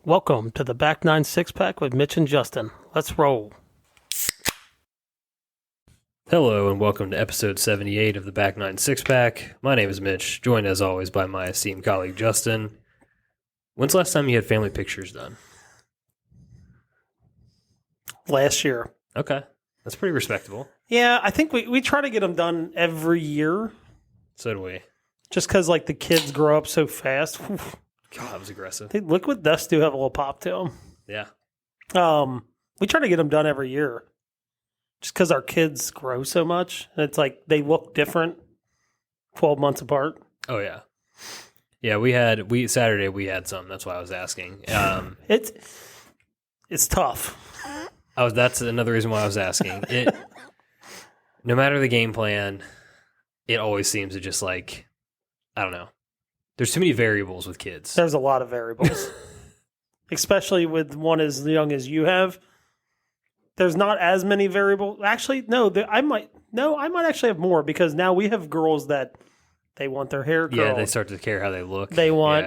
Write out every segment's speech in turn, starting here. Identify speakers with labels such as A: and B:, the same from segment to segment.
A: Welcome to the Back 9 Six-Pack with Mitch and Justin. Let's roll.
B: Hello and welcome to episode 78 of the Back 9 Six-Pack. My name is Mitch, joined as always by my esteemed colleague Justin. When's the last time you had family pictures done?
A: Last year.
B: Okay, that's pretty respectable.
A: Yeah, I think we try to get them done every year.
B: So do we.
A: Just because the kids grow up so fast.
B: God, that was aggressive.
A: Hey, liquid dusts do have a little pop to them.
B: Yeah.
A: We try to get them done every year. Just because our kids grow so much. And it's like they look different 12 months apart.
B: Oh, yeah. Yeah, Saturday we had some. That's why I was asking.
A: It's tough.
B: That's another reason why I was asking. No matter the game plan, it always seems to just I don't know. There's too many variables with kids.
A: There's a lot of variables. Especially with one as young as you have. There's not as many variables. Actually, no, I might actually have more because now we have girls that they want their hair curled.
B: Yeah, they start to care how they look.
A: They want,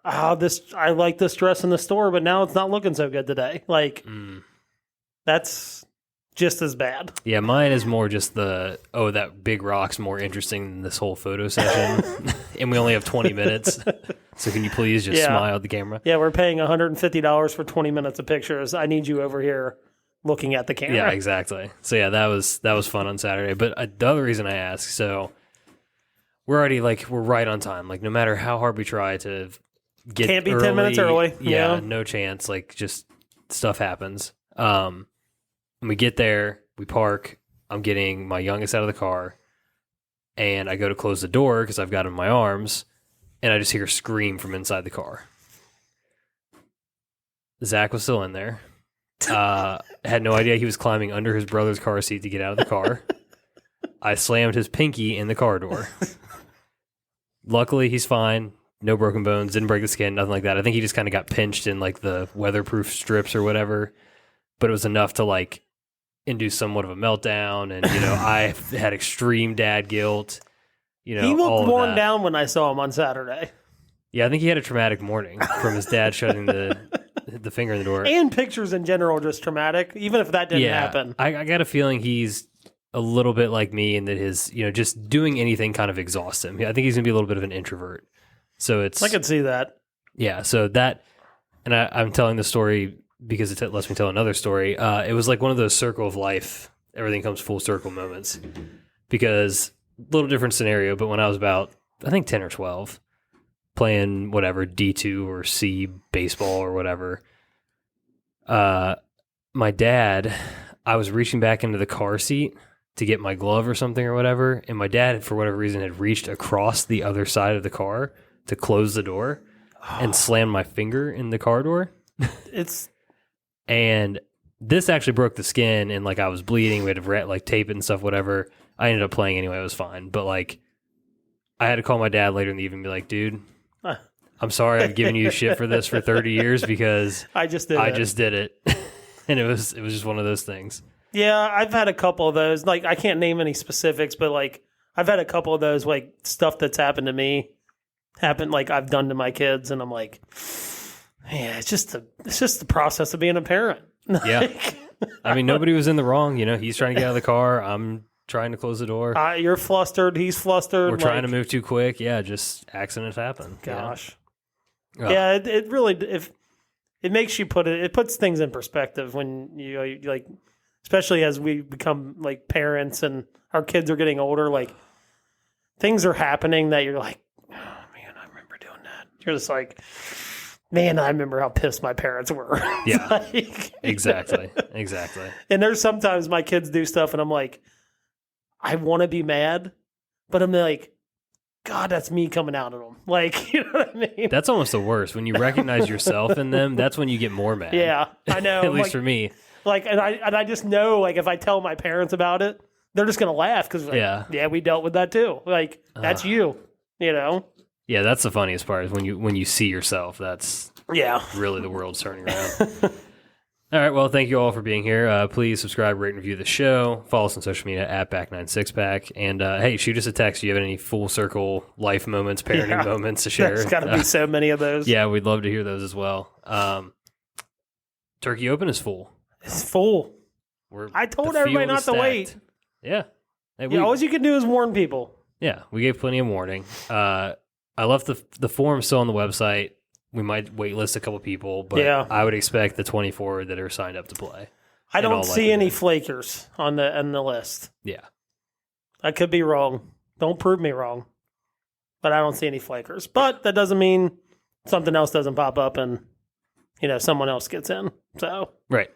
A: I like this dress in the store, but now it's not looking so good today. That's just as bad.
B: Yeah, mine is more just that big rock's more interesting than this whole photo session. And we only have 20 minutes. So can you please just smile at the camera?
A: Yeah, we're paying $150 for 20 minutes of pictures. I need you over here looking at the camera.
B: Yeah, exactly. So yeah, that was fun on Saturday. But the other reason I ask, so we're already we're right on time. No matter how hard we try to get
A: Can't be
B: early,
A: 10 minutes early.
B: Yeah, no chance. Just stuff happens. And we get there, we park, I'm getting my youngest out of the car, and I go to close the door because I've got him in my arms, and I just hear a scream from inside the car. Zach was still in there. Had no idea he was climbing under his brother's car seat to get out of the car. I slammed his pinky in the car door. Luckily, he's fine. No broken bones, didn't break the skin, nothing like that. I think he just kind of got pinched in the weatherproof strips or whatever. But it was enough to induce somewhat of a meltdown, and I had extreme dad guilt. He
A: looked worn down when I saw him on Saturday.
B: Yeah, I think he had a traumatic morning from his dad shutting the finger in the door.
A: And pictures in general just traumatic, even if that didn't happen.
B: I got a feeling he's a little bit like me in that his just doing anything kind of exhausts him. I think he's gonna be a little bit of an introvert. So I
A: could see that.
B: Yeah. So that, and I'm telling the story because it lets me tell another story. It was one of those circle of life, everything comes full circle moments. Because a little different scenario, but when I was about, I think 10 or 12, playing whatever, D2 or C baseball or whatever, my dad, I was reaching back into the car seat to get my glove or something or whatever, and my dad, for whatever reason, had reached across the other side of the car to close the door and slammed my finger in the car door. And this actually broke the skin, and I was bleeding. We had to tape it and stuff, whatever. I ended up playing anyway. It was fine. But I had to call my dad later in the evening and be like, dude, I'm sorry I've given you shit for this for 30 years because
A: I just did it.
B: And it was just one of those things.
A: Yeah, I've had a couple of those. I can't name any specifics, but I've had a couple of those stuff that's happened to me, I've done to my kids, and I'm like, yeah, it's just the process of being a parent.
B: Yeah. I mean, nobody was in the wrong. He's trying to get out of the car. I'm trying to close the door.
A: You're flustered. He's flustered.
B: We're trying to move too quick. Yeah, just accidents happen.
A: Gosh. Yeah, it really, it makes you it puts things in perspective when you especially as we become parents and our kids are getting older, things are happening that you're like, oh man, I remember doing that. You're just like, man, I remember how pissed my parents were.
B: Yeah, exactly.
A: And there's sometimes my kids do stuff and I'm like, I want to be mad, but I'm like, God, that's me coming out of them. You know what I mean?
B: That's almost the worst. When you recognize yourself in them, that's when you get more mad.
A: Yeah, I know.
B: At least for me.
A: And I just know, if I tell my parents about it, they're just going to laugh because, yeah, we dealt with that too. That's you, Yeah,
B: that's the funniest part is when you see yourself. That's really the world's turning around. All right. Well, thank you all for being here. Please subscribe, rate, and review the show. Follow us on social media at Back96Pack. And hey, shoot us a text. Do you have any full circle life moments, parenting moments to share?
A: There's got to be so many of those.
B: Yeah, we'd love to hear those as well. Turkey Open is full.
A: It's full. I told everybody not to wait.
B: Yeah. Hey,
A: all you can do is warn people.
B: Yeah, we gave plenty of warning. I left the form still on the website. We might waitlist a couple people, but I would expect the 24 that are signed up to play.
A: I don't see any flakers on the list.
B: Yeah.
A: I could be wrong. Don't prove me wrong. But I don't see any flakers. But that doesn't mean something else doesn't pop up and someone else gets in. So
B: right.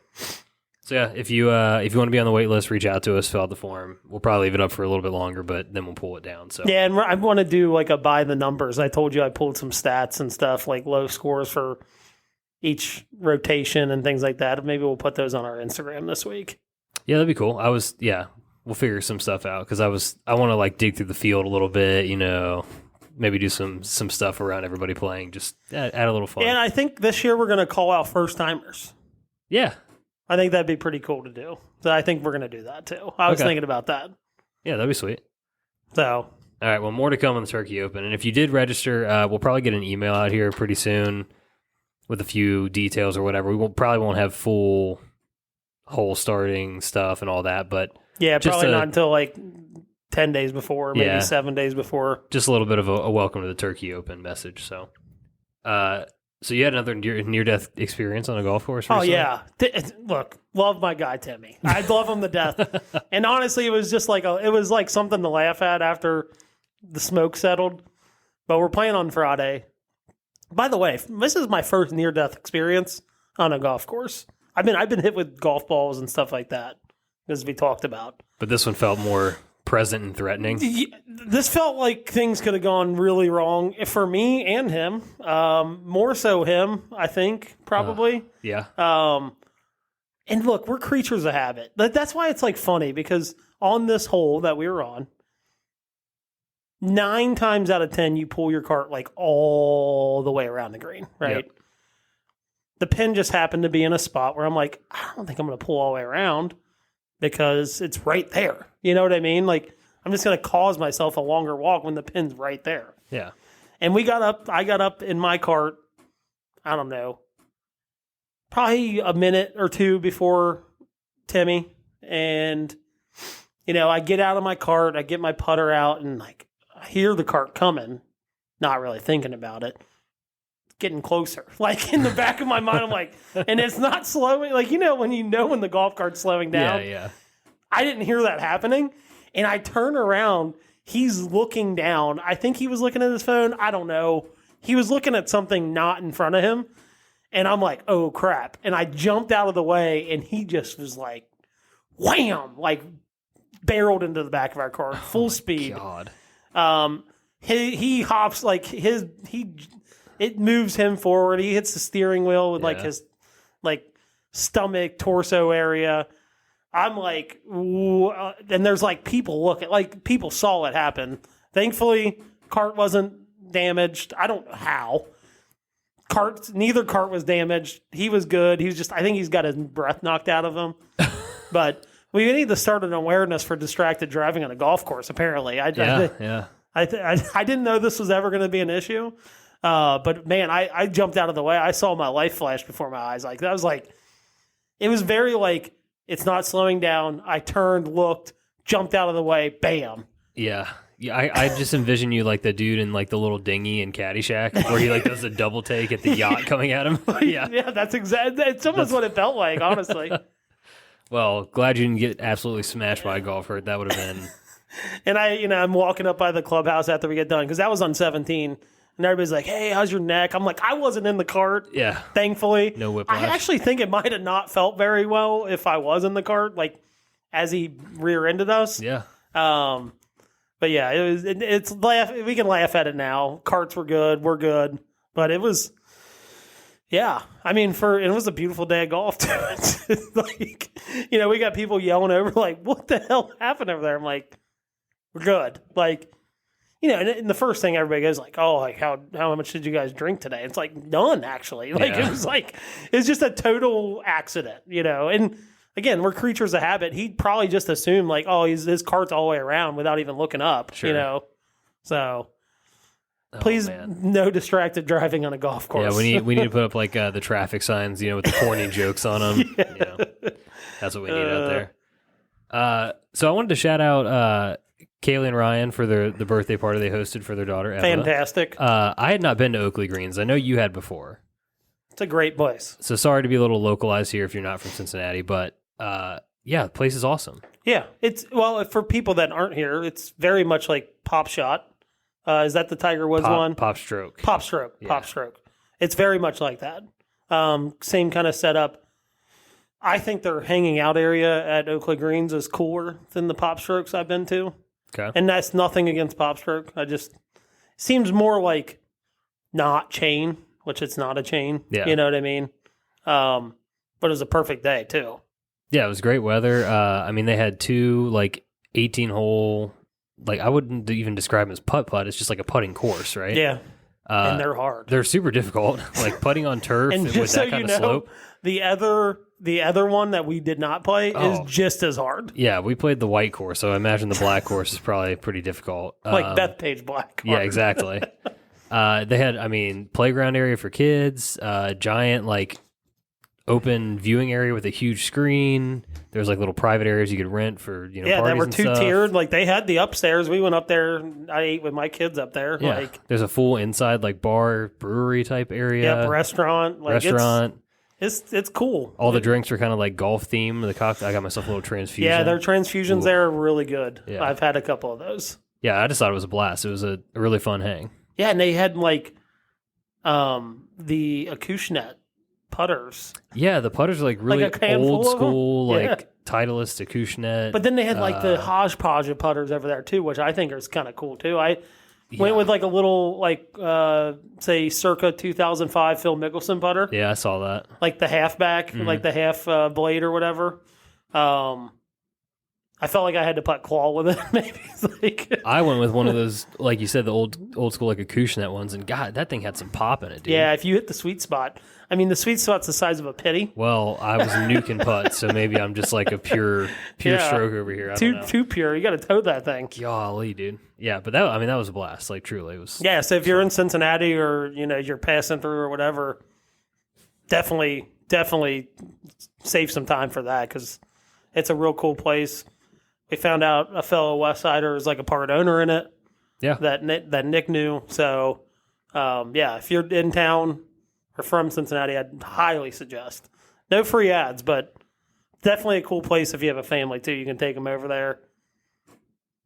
B: So yeah, if you want to be on the wait list, reach out to us, fill out the form. We'll probably leave it up for a little bit longer, but then we'll pull it down. So
A: yeah, and I want to do like a by the numbers. I told you I pulled some stats and stuff, like low scores for each rotation and things like that. Maybe we'll put those on our Instagram this week.
B: Yeah, that'd be cool. We'll figure some stuff out because I want to like dig through the field a little bit, maybe do some stuff around everybody playing, just add a little fun.
A: And I think this year we're going to call out first timers.
B: Yeah.
A: I think that'd be pretty cool to do. So I think we're going to do that too. I was thinking about that.
B: Yeah, that'd be sweet.
A: So.
B: All right, well, more to come on the Turkey Open. And if you did register, we'll probably get an email out here pretty soon with a few details or whatever. Probably won't have full hole starting stuff and all that, but
A: yeah, probably not until like 10 days before, maybe 7 days before.
B: Just a little bit of a welcome to the Turkey Open message. So, so you had another near-death experience on a golf course recently?
A: Oh, yeah. Look, love my guy, Timmy. I love him to death. And honestly, it was just like it was like something to laugh at after the smoke settled. But we're playing on Friday. By the way, this is my first near-death experience on a golf course. I've been hit with golf balls and stuff like that, as we talked about.
B: But this one felt more present and threatening.
A: This felt like things could have gone really wrong for me and him. More so him, I think, probably.
B: Yeah.
A: And look, we're creatures of habit. That's why it's like funny, because on this hole that we were on, 9 times out of 10, you pull your cart like all the way around the green, right? Yep. The pin just happened to be in a spot where I'm like, I don't think I'm going to pull all the way around because it's right there. You know what I mean? Like, I'm just going to cause myself a longer walk when the pin's right there.
B: Yeah.
A: And I got up in my cart, I don't know, probably a minute or two before Timmy. And, I get out of my cart, I get my putter out, and like, I hear the cart coming, not really thinking about it. Getting closer. Like in the back of my mind, I'm like, and it's not slowing. Like, when the golf cart's slowing down.
B: Yeah.
A: I didn't hear that happening. And I turn around. He's looking down. I think he was looking at his phone. I don't know. He was looking at something not in front of him. And I'm like, oh, crap. And I jumped out of the way, and he just was like, wham, like barreled into the back of our car, full speed.
B: God.
A: He hops like it moves him forward. He hits the steering wheel with like his like stomach, torso area. I'm like, and there's like people looking, like people saw it happen. Thankfully, cart wasn't damaged. I don't know how. Neither cart was damaged. He was good. I think he's got his breath knocked out of him. But we need to start an awareness for distracted driving on a golf course, apparently. I didn't know this was ever going to be an issue. But man, I jumped out of the way. I saw my life flash before my eyes. Like that was like, it was very like, it's not slowing down. I turned, looked, jumped out of the way, bam.
B: Yeah. I just envision you like the dude in like the little dinghy in Caddyshack where he like does a double take at the yacht coming at him.
A: Yeah, that's exactly. It's almost what it felt like, honestly.
B: Well, glad you didn't get absolutely smashed by a golf cart. That would have been.
A: And I'm walking up by the clubhouse after we get done because that was on 17. And everybody's like, hey, how's your neck? I'm like, I wasn't in the cart.
B: Yeah.
A: Thankfully.
B: No whiplash.
A: I actually think it might have not felt very well if I was in the cart, like as he rear-ended us.
B: Yeah.
A: But yeah, we can laugh at it now. Carts were good. We're good. But it was, yeah. I mean, it was a beautiful day of golf too. It's like, we got people yelling over like, what the hell happened over there? I'm like, we're good. Like, and the first thing everybody goes like, oh, like how much did you guys drink today? It's like none actually. Like it was like it's just a total accident, And again, we're creatures of habit. He'd probably just assume like, oh, his cart's all the way around without even looking up, So please, no distracted driving on a golf course.
B: Yeah, we need to put up like the traffic signs, with the corny jokes on them. That's what we need out there. So I wanted to shout out Kaylee and Ryan for the birthday party they hosted for their daughter, Emma.
A: Fantastic.
B: I had not been to Oakley Greens. I know you had before.
A: It's a great place.
B: So sorry to be a little localized here if you're not from Cincinnati, but the place is awesome.
A: Yeah. For people that aren't here, it's very much like Pop Shot. Is that the Tiger Woods one?
B: Pop Stroke.
A: Pop Stroke. Yeah. Pop Stroke. It's very much like that. Same kind of setup. I think their hanging out area at Oakley Greens is cooler than the Pop Strokes I've been to.
B: Okay.
A: And that's nothing against Pop Stroke. Seems more like not chain, which it's not a chain.
B: Yeah.
A: You know what I mean? But it was a perfect day too.
B: Yeah, it was great weather. They had 2 18-hole, I wouldn't even describe them as putt-putt. It's just like a putting course, right?
A: Yeah. And they're hard.
B: They're super difficult. Like putting on turf
A: and
B: with that kind of slope.
A: The other one that we did not play is just as hard.
B: Yeah, we played the white course, so I imagine the black course is probably pretty difficult.
A: Like Bethpage Black.
B: Yeah, exactly. They had, playground area for kids, giant, open viewing area with a huge screen. There was little private areas you could rent for parties
A: that were
B: and
A: 2-tiered.
B: stuff.
A: They had the upstairs. We went up there. I ate with my kids up there.
B: Yeah. There's a full inside bar brewery type area.
A: Yeah, restaurant. It's cool.
B: All the drinks were kind of golf themed. The cocktail. I got myself a little transfusion.
A: Yeah, their transfusions there are really good.
B: Yeah.
A: I've had a couple of those.
B: Yeah, I just thought it was a blast. It was a really fun hang.
A: Yeah, and they had the Acushnet putters.
B: Yeah, the putters are really old school, Titleist Acushnet.
A: But then they had the hodgepodge of putters over there too, which I think is kind of cool too. I went with a little say circa 2005 Phil Mickelson putter.
B: Yeah, I saw that.
A: The halfback, the half blade or whatever. I felt like I had to putt claw with it. Maybe
B: I went with one of those, like you said, the old school Acushnet ones, and God, that thing had some pop in it, dude.
A: Yeah, if you hit the sweet spot. The sweet spot's the size of a pity.
B: Well, I was nuking putt, so maybe I'm just a pure stroke over here.
A: Too pure. You got to tow that thing.
B: Golly, dude. Yeah, but that was a blast. Truly, it was.
A: Yeah, so if you're in Cincinnati or you're passing through or whatever, definitely save some time for that because it's a real cool place. We found out a fellow West Sider is a part owner in it.
B: Yeah.
A: That Nick knew. So, if you're in town or from Cincinnati, I'd highly suggest. No free ads, but definitely a cool place if you have a family too. You can take them over there.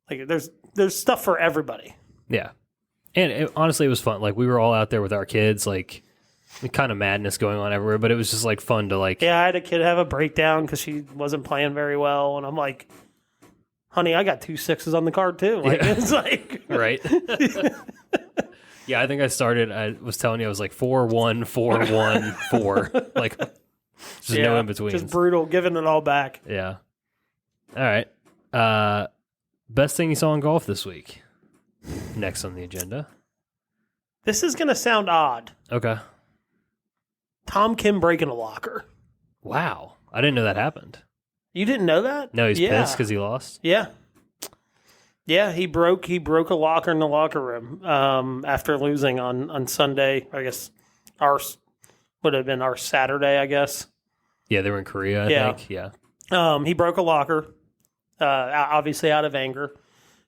A: There's stuff for everybody.
B: Yeah. And honestly, it was fun. We were all out there with our kids, kind of madness going on everywhere, but it was just fun to
A: Yeah, I had a kid have a breakdown because she wasn't playing very well, and I'm like, honey, I got 2 6s on the card too. It's
B: right. Yeah, I think I was telling you I was 4-1, 4-1, 4. Just no in between.
A: Just brutal, giving it all back.
B: Yeah. All right. Best thing you saw in golf this week. Next on the agenda.
A: This is going to sound odd.
B: Okay.
A: Tom Kim breaking a locker.
B: Wow. I didn't know that happened.
A: You didn't know that?
B: No, he's pissed because he lost?
A: Yeah. Yeah, he broke a locker in the locker room after losing on Sunday. I guess would have been our Saturday, I guess.
B: Yeah, they were in Korea, I think. Yeah.
A: He broke a locker, obviously out of anger.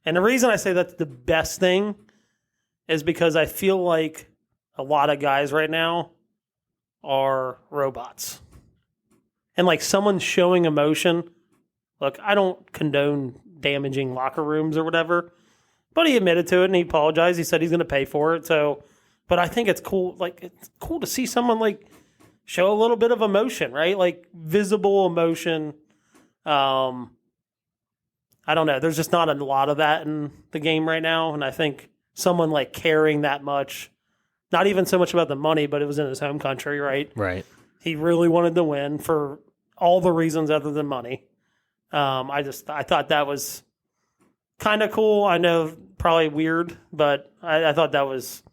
A: And the reason I say that's the best thing is because I feel like a lot of guys right now are robots. And someone showing emotion. Look, I don't condone damaging locker rooms or whatever, but he admitted to it and he apologized. He said he's going to pay for it. So, but I think it's cool. It's cool to see someone show a little bit of emotion, right? Visible emotion. I don't know. There's just not a lot of that in the game right now. And I think someone caring that much, not even so much about the money, but it was in his home country, right?
B: Right.
A: He really wanted to win for all the reasons other than money. I thought that was kind of cool. I know, probably weird, but I thought that was.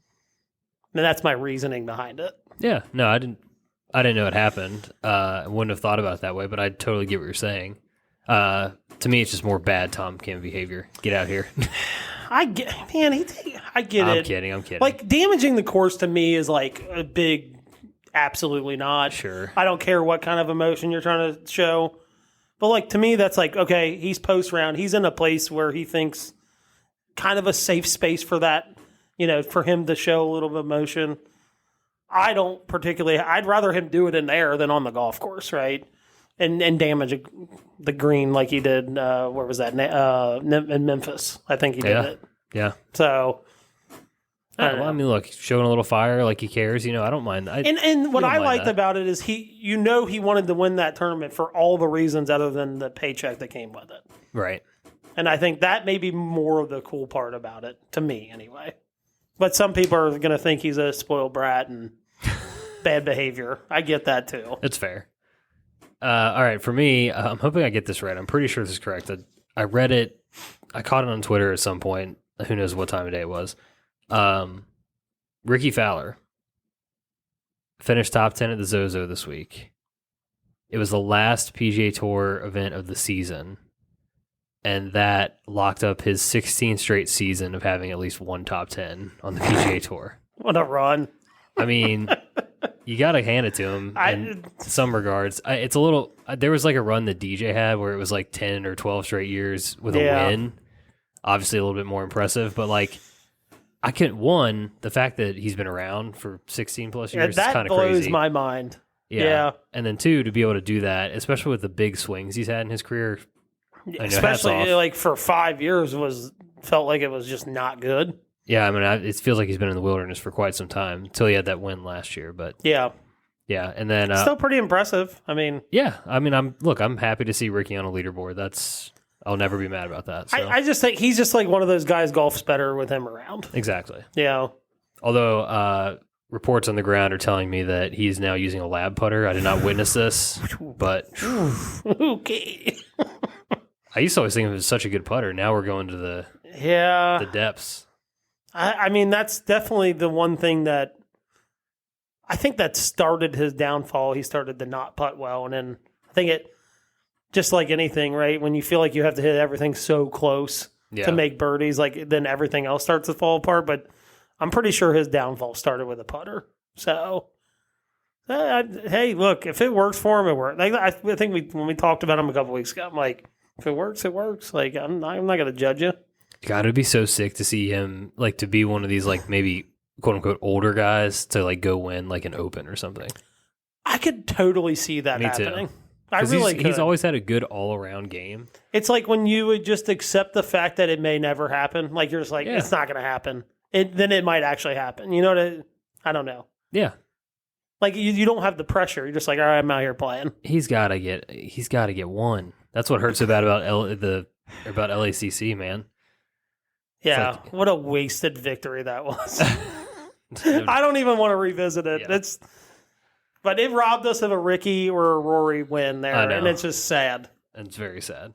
A: And that's my reasoning behind it.
B: Yeah, no, I didn't know it happened. I wouldn't have thought about it that way, but I totally get what you're saying. To me, it's just more bad Tom Kim behavior. Get out here.
A: I get it.
B: I'm kidding.
A: Like, damaging the course to me is like a big, absolutely not.
B: Sure.
A: I don't care what kind of emotion you're trying to show. But, like, to me, that's like, okay, he's post-round. He's in a place where he thinks kind of a safe space for that, for him to show a little bit of emotion. I don't particularly – I'd rather him do it in there than on the golf course, right? And damage the green like he did, where was that? In Memphis. I think he did it.
B: Yeah.
A: So –
B: I mean, look, showing a little fire like he cares, I don't mind.
A: And what I liked about it is he wanted to win that tournament for all the reasons other than the paycheck that came with it.
B: Right.
A: And I think that may be more of the cool part about it, to me anyway. But some people are going to think he's a spoiled brat and bad behavior. I get that too.
B: It's fair. All right, for me, I'm hoping I get this right. I'm pretty sure this is correct. I read it. I caught it on Twitter at some point. Who knows what time of day it was. Ricky Fowler finished top 10 at the Zozo this week. It was the last PGA Tour event of the season, and that locked up his 16th straight season of having at least one top 10 on the PGA Tour.
A: What a run.
B: I mean, you got to hand it to him in some regards. It's a little – there was like a run that DJ had where it was like 10 or 12 straight years with a win. Obviously a little bit more impressive, but like – the fact that he's been around for 16 plus years is kind of crazy.
A: That blows my mind.
B: Yeah. And then, two, to be able to do that, especially with the big swings he's had in his career.
A: Especially like for 5 years felt like it was just not good.
B: Yeah, I mean, it feels like he's been in the wilderness for quite some time until he had that win last year. But
A: yeah,
B: and then
A: still pretty impressive. I mean,
B: I'm happy to see Ricky on a leaderboard. I'll never be mad about that. So.
A: I just think he's just like one of those guys. Golf's better with him around.
B: Exactly.
A: Yeah.
B: Although reports on the ground are telling me that he's now using a lab putter. I did not witness this, but
A: okay.
B: I used to always think of it as such a good putter. Now we're going to the depths.
A: I mean, that's definitely the one thing that I think that started his downfall. He started to not putt well, and then I think it. Just like anything, right? When you feel like you have to hit everything so close to make birdies, like then everything else starts to fall apart. But I'm pretty sure his downfall started with a putter. So, hey, look, if it works for him, it works. Like, I think when we talked about him a couple weeks ago, I'm like, if it works, it works. Like, I'm not going to judge you.
B: God, it'd be so sick to see him, like, to be one of these, like, maybe quote unquote older guys to like go win like an Open or something.
A: I could totally see that happening.
B: Too.
A: I really
B: he's always had a good all-around game.
A: It's like when you would just accept the fact that it may never happen. Like you're just like, it's not going to happen. Then it might actually happen. You know I don't know.
B: Yeah.
A: Like you don't have the pressure. You're just like, all right, I'm out here playing.
B: He's got to get one. That's what hurts so bad about LACC, man.
A: Yeah. Like, what a wasted victory that was. I don't even want to revisit it. Yeah. But it robbed us of a Ricky or a Rory win there, and it's just sad.
B: It's very sad.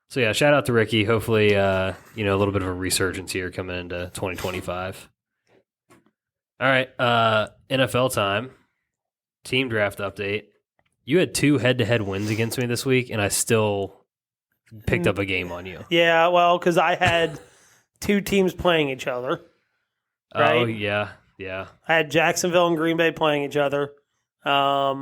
B: So, yeah, shout out to Ricky. Hopefully, a little bit of a resurgence here coming into 2025. All right, NFL time. Team draft update. You had 2 head-to-head wins against me this week, and I still picked up a game on you.
A: Yeah, well, because I had 2 teams playing each other. Right?
B: Oh, yeah.
A: I had Jacksonville and Green Bay playing each other. I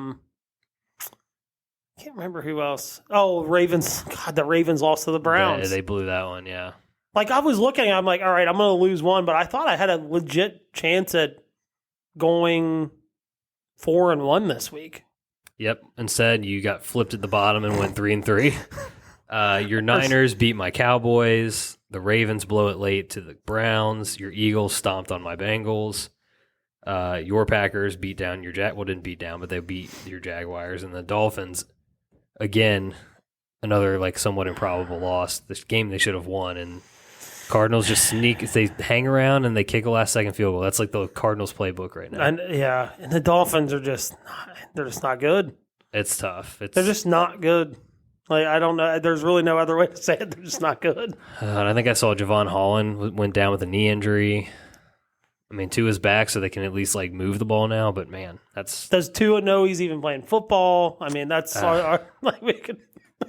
A: can't remember who else. Oh, Ravens. God, the Ravens lost to the Browns.
B: They blew that one, yeah.
A: Like, I was looking, I'm like, all right, I'm going to lose one, but I thought I had a legit chance at going 4-1 this week.
B: Yep. Instead, you got flipped at the bottom and went 3-3. Your Niners beat my Cowboys. The Ravens blow it late to the Browns. Your Eagles stomped on my Bengals. Your Packers beat down your didn't beat down, but they beat your Jaguars. And the Dolphins, again, another like somewhat improbable loss. This game they should have won, and Cardinals just sneak. They hang around and they kick a last-second field goal. That's like the Cardinals playbook right now.
A: And the Dolphins are just not good.
B: It's tough.
A: They're just not good. Like, I don't know. There's really no other way to say it. They're just not good.
B: And I think I saw Javon Holland went down with a knee injury. I mean, Tua's back, so they can at least, like, move the ball now. But, man, that's...
A: Does Tua know he's even playing football? I mean, that's... like, we could...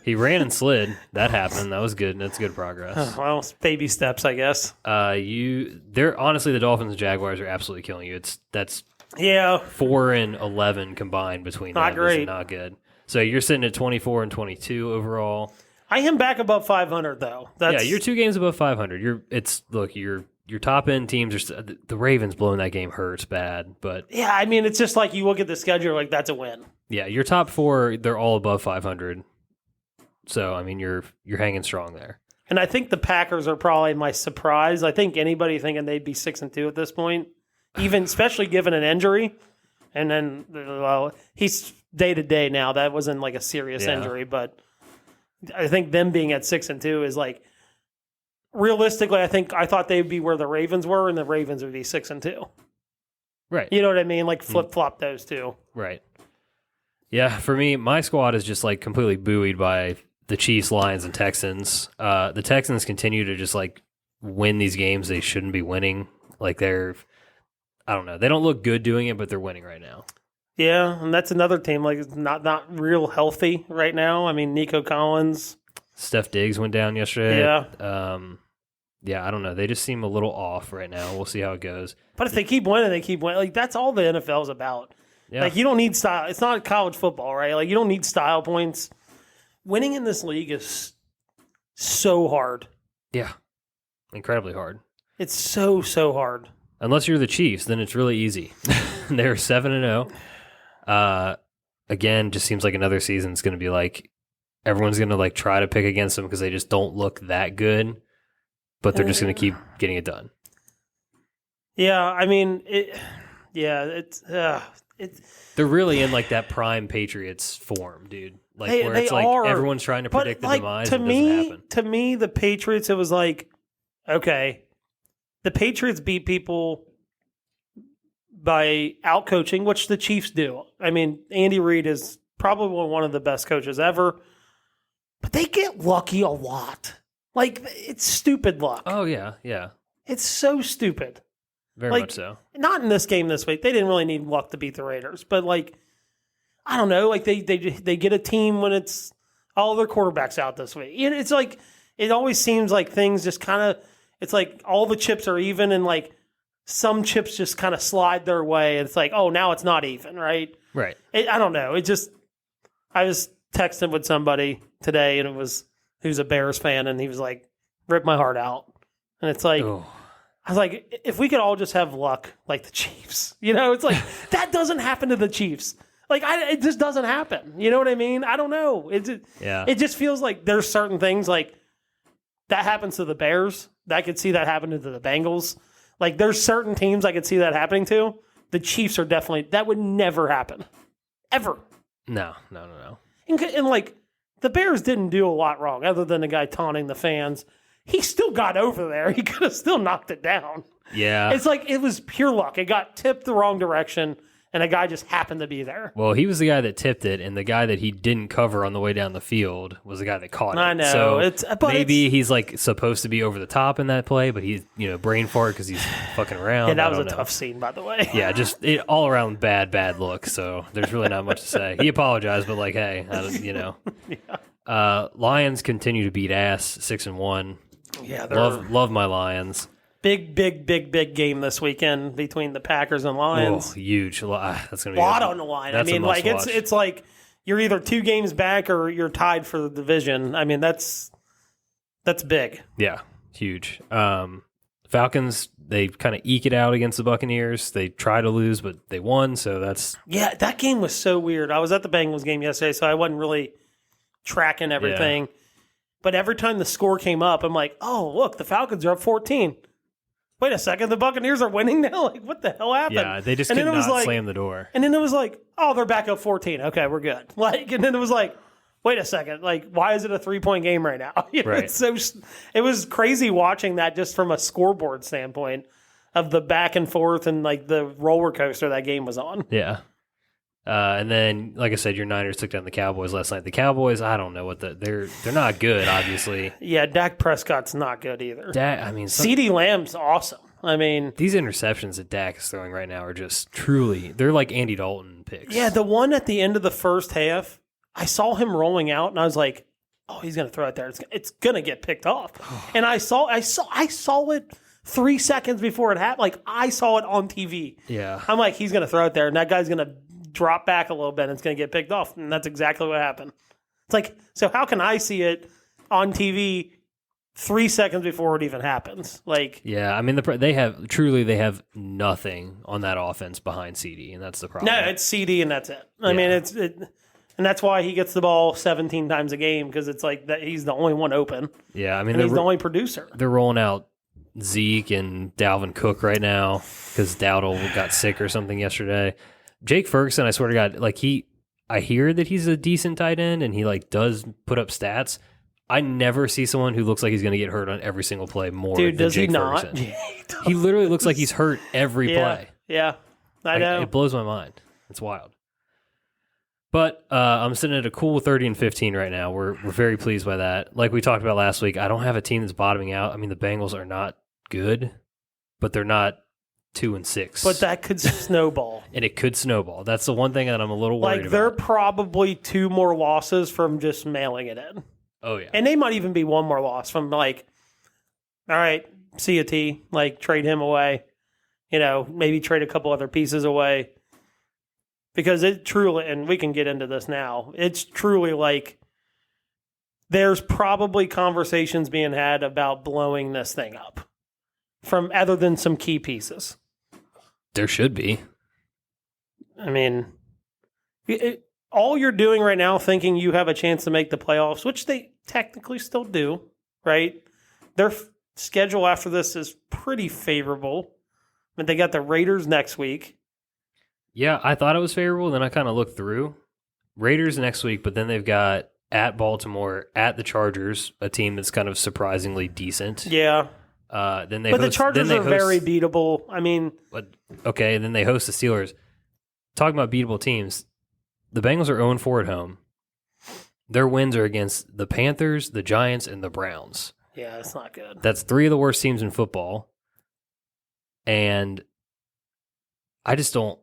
B: He ran and slid. That happened. That was good. That's good progress.
A: Well, baby steps, I guess.
B: They're honestly, the Dolphins and Jaguars are absolutely killing you. That's 4-11 combined between them.
A: Not great.
B: Not good. So you're sitting at 24-22 overall.
A: I am back above 500 though.
B: You're 2 games above 500. Your top end teams are the Ravens blowing that game hurts bad, but
A: yeah, I mean it's just like you look at the schedule like that's a win.
B: Yeah, your top 4 they're all above 500. So, I mean, you're hanging strong there.
A: And I think the Packers are probably my surprise. I think anybody thinking they'd be 6-2 at this point, even especially given an injury, and then he's day to day now. That wasn't like a serious injury, but I think them being at 6-2 is like realistically. I thought they'd be where the Ravens were, and the Ravens would be 6-2.
B: Right.
A: You know what I mean? Like flip flop those two.
B: Right. Yeah. For me, my squad is just like completely buoyed by the Chiefs, Lions, and Texans. The Texans continue to just like win these games they shouldn't be winning. Like I don't know. They don't look good doing it, but they're winning right now.
A: Yeah, and that's another team like it's not real healthy right now. I mean, Nico Collins,
B: Steph Diggs went down yesterday.
A: Yeah.
B: Yeah, I don't know. They just seem a little off right now. We'll see how it goes.
A: But if they keep winning, they keep winning. Like that's all the NFL is about.
B: Yeah.
A: Like you don't need style. It's not college football, right? Like you don't need style points. Winning in this league is so hard.
B: Yeah. Incredibly hard.
A: It's so hard.
B: Unless you're the Chiefs, then it's really easy. They're 7-0. Again, just seems like another season's going to be like everyone's going to like try to pick against them because they just don't look that good, but they're just going to keep getting it done.
A: Yeah, I mean,
B: they're really in like that prime Patriots form, dude. Like where it's like everyone's trying to predict the demise and it doesn't happen.
A: To me, the Patriots, it was like, okay, the Patriots beat people by out-coaching, which the Chiefs do. I mean, Andy Reid is probably one of the best coaches ever, but they get lucky a lot. Like, it's stupid luck.
B: Oh, yeah, yeah.
A: It's so stupid.
B: Very much so.
A: Not in this game this week. They didn't really need luck to beat the Raiders, but like, I don't know. Like they get a team when it's all their quarterbacks out this week. It's like it always seems like things just kind of. It's like all the chips are even, and like some chips just kind of slide their way. And it's like, oh, now it's not even, right?
B: Right.
A: I don't know. I was texting with somebody today, and who's a Bears fan, and he was like, "Rip my heart out," and it's like. Oh. I was like, if we could all just have luck like the Chiefs, it's like that doesn't happen to the Chiefs. Like, it just doesn't happen. You know what I mean? I don't know. It just feels like there's certain things like that happens to the Bears. I could see that happening to the Bengals. Like, there's certain teams I could see that happening to. The Chiefs are definitely, that would never happen. Ever.
B: No.
A: And like, the Bears didn't do a lot wrong other than the guy taunting the fans. He still got over there. He could have still knocked it down.
B: Yeah.
A: It's like it was pure luck. It got tipped the wrong direction, and a guy just happened to be there.
B: Well, he was the guy that tipped it, and the guy that he didn't cover on the way down the field was the guy that caught it.
A: I know.
B: So maybe he's like supposed to be over the top in that play, but he's brain fart because he's fucking around.
A: Yeah, that was a tough scene, by the way.
B: Yeah, just all around bad look. So there's really not much to say. He apologized, but like, hey,
A: Yeah.
B: Lions continue to beat ass, 6-1.
A: Yeah,
B: love my Lions.
A: Big game this weekend between the Packers and Lions.
B: Oh, huge! That's gonna be
A: a lot on the line. I mean, like it's like you're either 2 games back or you're tied for the division. I mean, that's big.
B: Yeah, huge. Falcons, they kind of eke it out against the Buccaneers. They try to lose, but they won. So that's
A: that game was so weird. I was at the Bengals game yesterday, so I wasn't really tracking everything. Yeah. But every time the score came up, I'm like, oh, look, the Falcons are up 14. Wait a second, the Buccaneers are winning now? Like, what the hell happened?
B: Yeah, they just could not slam the door.
A: And then it was like, oh, they're back up 14. Okay, we're good. Like, and then it was like, wait a second, like, why is it a 3-point game right now?
B: Right.
A: It was crazy watching that just from a scoreboard standpoint of the back and forth and like the roller coaster that game was on.
B: Yeah. And then, like I said, your Niners took down the Cowboys last night. The Cowboys, I don't know what they're not good, obviously.
A: Yeah, Dak Prescott's not good either. CeeDee Lamb's awesome. I mean,
B: these interceptions that Dak is throwing right now are just they're like Andy Dalton picks.
A: Yeah, the one at the end of the first half, I saw him rolling out, and I was like, "Oh, he's going to throw it there. It's going to get picked off." And I saw it 3 seconds before it happened. Like, I saw it on TV.
B: Yeah,
A: I'm like, he's going to throw it there, and that guy's going to drop back a little bit, and it's going to get picked off. And that's exactly what happened. It's like, so how can I see it on TV 3 seconds before it even happens? Like,
B: yeah, I mean, they have nothing on that offense behind CD, and that's the problem.
A: No, it's CD, and that's it. I mean, and that's why he gets the ball 17 times a game, because it's like that he's the only one open.
B: Yeah, I mean,
A: and he's the only producer.
B: They're rolling out Zeke and Dalvin Cook right now because Dowdle got sick or something yesterday. Jake Ferguson, I swear to God, like I hear that he's a decent tight end and he like does put up stats. I never see someone who looks like he's going to get hurt on every single play more than
A: does
B: Jake
A: he not?
B: Ferguson. He literally looks like he's hurt every play.
A: Yeah, I know.
B: It blows my mind. It's wild. But I'm sitting at a cool 30-15 right now. We're very pleased by that. Like we talked about last week, I don't have a team that's bottoming out. I mean, the Bengals are not good, but they're not 2-6.
A: But that could snowball.
B: And it could snowball. That's the one thing that I'm a little worried about.
A: They're probably 2 more losses from just mailing it in.
B: Oh, yeah.
A: And they might even be 1 more loss from like, all right, see a T, like trade him away. Maybe trade a couple other pieces away. Because it truly, and we can get into this now, it's truly like there's probably conversations being had about blowing this thing up from other than some key pieces.
B: There should be.
A: I mean, all you're doing right now thinking you have a chance to make the playoffs, which they technically still do, right? Their schedule after this is pretty favorable. I mean, they got the Raiders next week.
B: Yeah, I thought it was favorable. Then I kind of looked through. Raiders next week, but then they've got at Baltimore, at the Chargers, a team that's kind of surprisingly decent.
A: Yeah. The Chargers are very beatable. I mean,
B: okay, and then they host the Steelers. Talking about beatable teams, the Bengals are 0-4 at home. Their wins are against the Panthers, the Giants, and the Browns.
A: Yeah, that's not good.
B: That's 3 of the worst teams in football. And I just don't.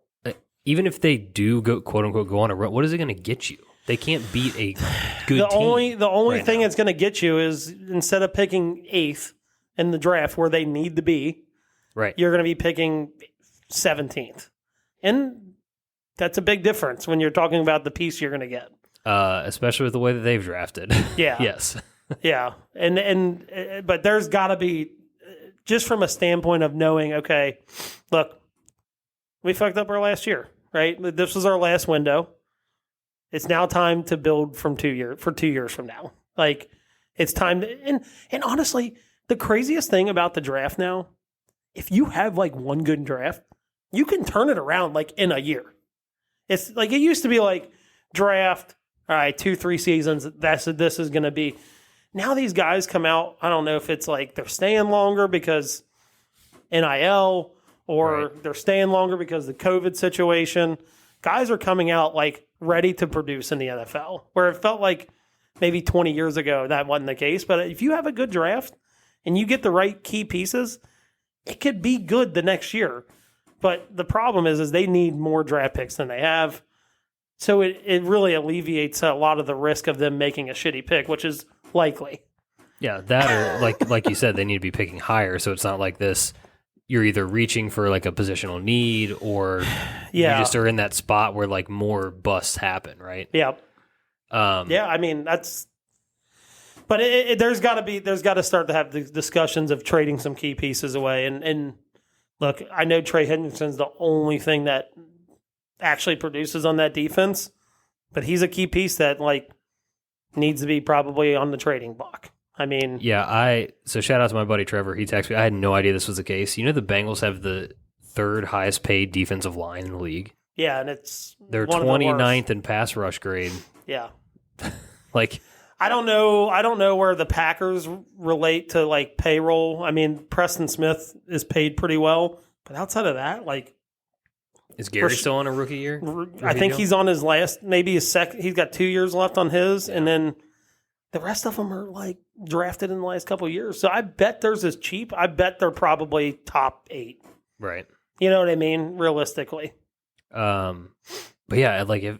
B: Even if they do go, quote unquote, go on a run, what is it going to get you? They can't beat a good team.
A: The only thing it's going to get you is instead of picking 8th in the draft where they need to be,
B: right,
A: you're going to be picking 17th. And that's a big difference when you're talking about the piece you're going to get.
B: Especially with the way that they've drafted.
A: Yeah.
B: Yes.
A: Yeah. But there's got to be, just from a standpoint of knowing, okay, look, we fucked up our last year, right? This was our last window. It's now time to build for 2 years from now. Like, it's time to, and honestly, the craziest thing about the draft now, if you have like one good draft, you can turn it around like in a year. It's like, it used to be like draft, all right, 2-3 seasons, this is going to be. Now these guys come out, I don't know if it's like they're staying longer because NIL, or they're staying longer because of the COVID situation. Guys are coming out like ready to produce in the NFL, where it felt like maybe 20 years ago that wasn't the case. But if you have a good draft and you get the right key pieces, it could be good the next year. But the problem is they need more draft picks than they have. So it really alleviates a lot of the risk of them making a shitty pick, which is likely.
B: Yeah, that or like you said, they need to be picking higher. So it's not like this. You're either reaching for like a positional need or you just are in that spot where like more busts happen, right?
A: Yeah. I mean, that's, but there's got to start to have the discussions of trading some key pieces away. And look, I know Trey Hendrickson's the only thing that actually produces on that defense, but he's a key piece that like needs to be probably on the trading block. I mean,
B: yeah, so shout out to my buddy Trevor. He texted me. I had no idea this was the case. You know, the Bengals have the 3rd highest paid defensive line in the league.
A: Yeah, and
B: they're 29th in pass rush grade.
A: Yeah,
B: like
A: I don't know where the Packers relate to like payroll. I mean, Preston Smith is paid pretty well, but outside of that, like
B: Is Gary still on a rookie year?
A: I think he's on his last, maybe his second. He's got 2 years left on his, and then the rest of them are like drafted in the last couple of years. So I bet theirs is cheap. I bet they're probably top 8.
B: Right.
A: You know what I mean? Realistically.
B: But yeah, like if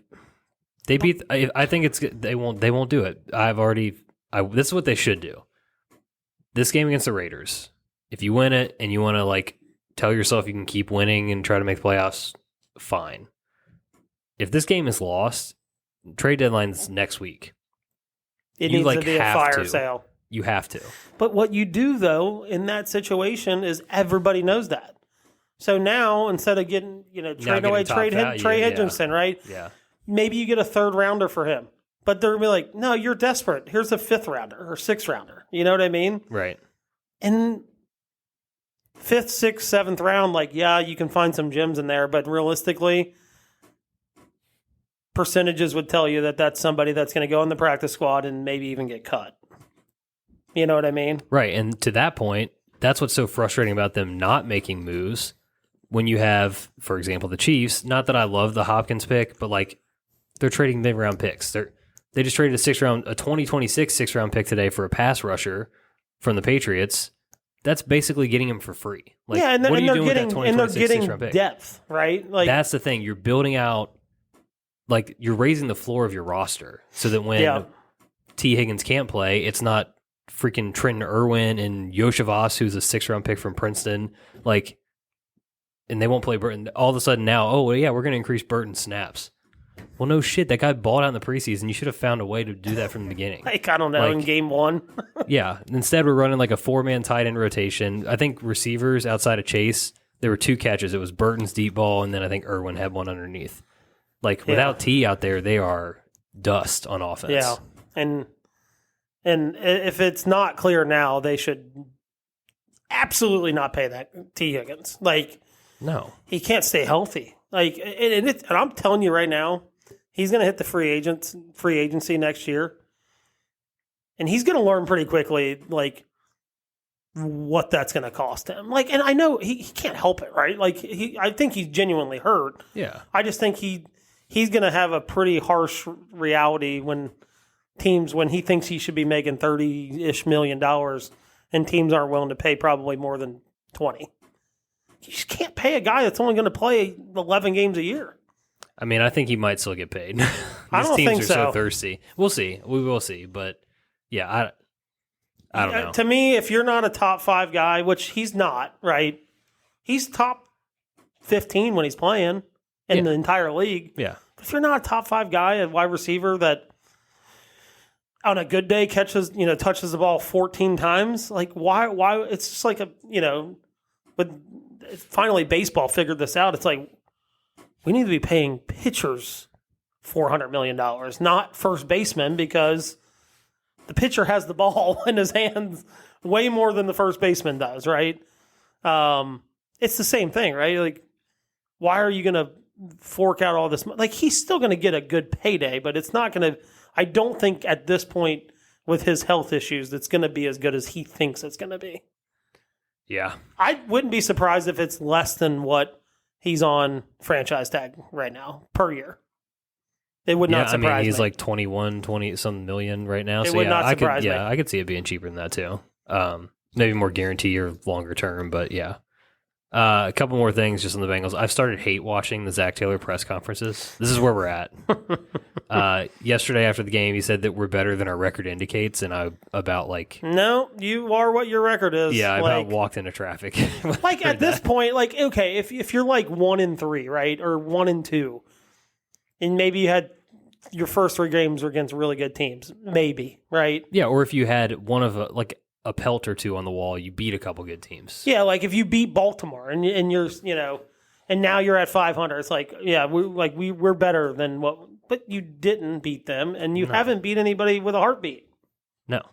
B: they beat, I think it's they won't do it. This is what they should do. This game against the Raiders, if you win it and you want to like tell yourself you can keep winning and try to make the playoffs, fine. If this game is lost, trade deadline's next week.
A: It needs to be a fire sale.
B: You have to.
A: But what you do though in that situation is everybody knows that. So now instead of getting trade Higginson, right?
B: Yeah.
A: Maybe you get a 3rd rounder for him. But they're going to be like, no, you're desperate. Here's a 5th rounder or 6th rounder. You know what I mean?
B: Right.
A: And 5th, 6th, 7th round, like, yeah, you can find some gems in there. But realistically, percentages would tell you that that's somebody that's going to go in the practice squad and maybe even get cut. You know what I mean?
B: Right. And to that point, that's what's so frustrating about them not making moves when you have, for example, the Chiefs. Not that I love the Hopkins pick, but like they're trading mid-round picks. They just traded a 2026 6th-round pick today for a pass rusher from the Patriots. That's basically getting him for free. Like,
A: yeah, and
B: what are you doing
A: getting,
B: with that 2026 6th-round pick?
A: Depth, right? Like
B: that's the thing. You're building out, like you're raising the floor of your roster so that when T. Higgins can't play, it's not freaking Trenton Irwin and Yoshivas, who's a 6th-round pick from Princeton, like, and they won't play Burton. All of a sudden now, oh yeah, we're going to increase Burton's snaps. Well, no shit. That guy balled out in the preseason. You should have found a way to do that from the beginning.
A: Like, I don't know, in game 1.
B: Yeah. Instead, we're running like a 4-man tight end rotation. I think receivers outside of Chase, there were 2 catches. It was Burton's deep ball, and then I think Irwin had one underneath. Like, without T out there, they are dust on offense.
A: Yeah. And if it's not clear now, they should absolutely not pay that T. Higgins. Like,
B: no.
A: He can't stay healthy. Like, and I'm telling you right now, he's going to hit the free agency next year, and he's going to learn pretty quickly, like, what that's going to cost him. Like, and I know he can't help it, right? Like, I think he's genuinely hurt.
B: Yeah.
A: I just think he's going to have a pretty harsh reality when he thinks he should be making $30-ish million, and teams aren't willing to pay probably more than 20. You just can't pay a guy that's only going to play 11 games a year.
B: I mean, I think he might still get paid. These
A: I don't
B: teams
A: think
B: are so thirsty. We'll see. We will see. But, yeah, I don't know.
A: To me, if you're not a top 5 guy, which he's not, right? He's top 15 when he's playing in the entire league.
B: Yeah.
A: But if you're not a top 5 guy, a wide receiver that on a good day touches the ball 14 times, like why it's just like but finally baseball figured this out. It's like we need to be paying pitchers $400 million, not first baseman, because the pitcher has the ball in his hands way more than the first baseman does, right? It's the same thing, right? Like, why are you going to fork out all this money? Like, he's still going to get a good payday, but it's not going to – I don't think at this point with his health issues it's going to be as good as he thinks it's going to be.
B: Yeah.
A: I wouldn't be surprised if it's less than what he's on franchise tag right now per year. It would not surprise me.
B: I mean, he's like 20-some million right now.
A: It would not surprise me.
B: Yeah, I could see it being cheaper than that too. Maybe more guarantee or longer term, but yeah. A couple more things just on the Bengals. I've started hate watching the Zach Taylor press conferences. This is where we're at. Yesterday after the game, he said that we're better than our record indicates, and
A: no, you are what your record is.
B: Yeah, I about walked into traffic.
A: Like at this point, like okay, if you're like 1-3, right, or 1-2, and maybe you had your first 3 games were against really good teams, maybe, right?
B: Yeah, or if you had one of a pelt or 2 on the wall, you beat a couple good teams.
A: Yeah, like if you beat Baltimore and you're and now you're at 500, it's like we're better than what, but you didn't beat them, and you haven't beat anybody with a heartbeat.
B: No.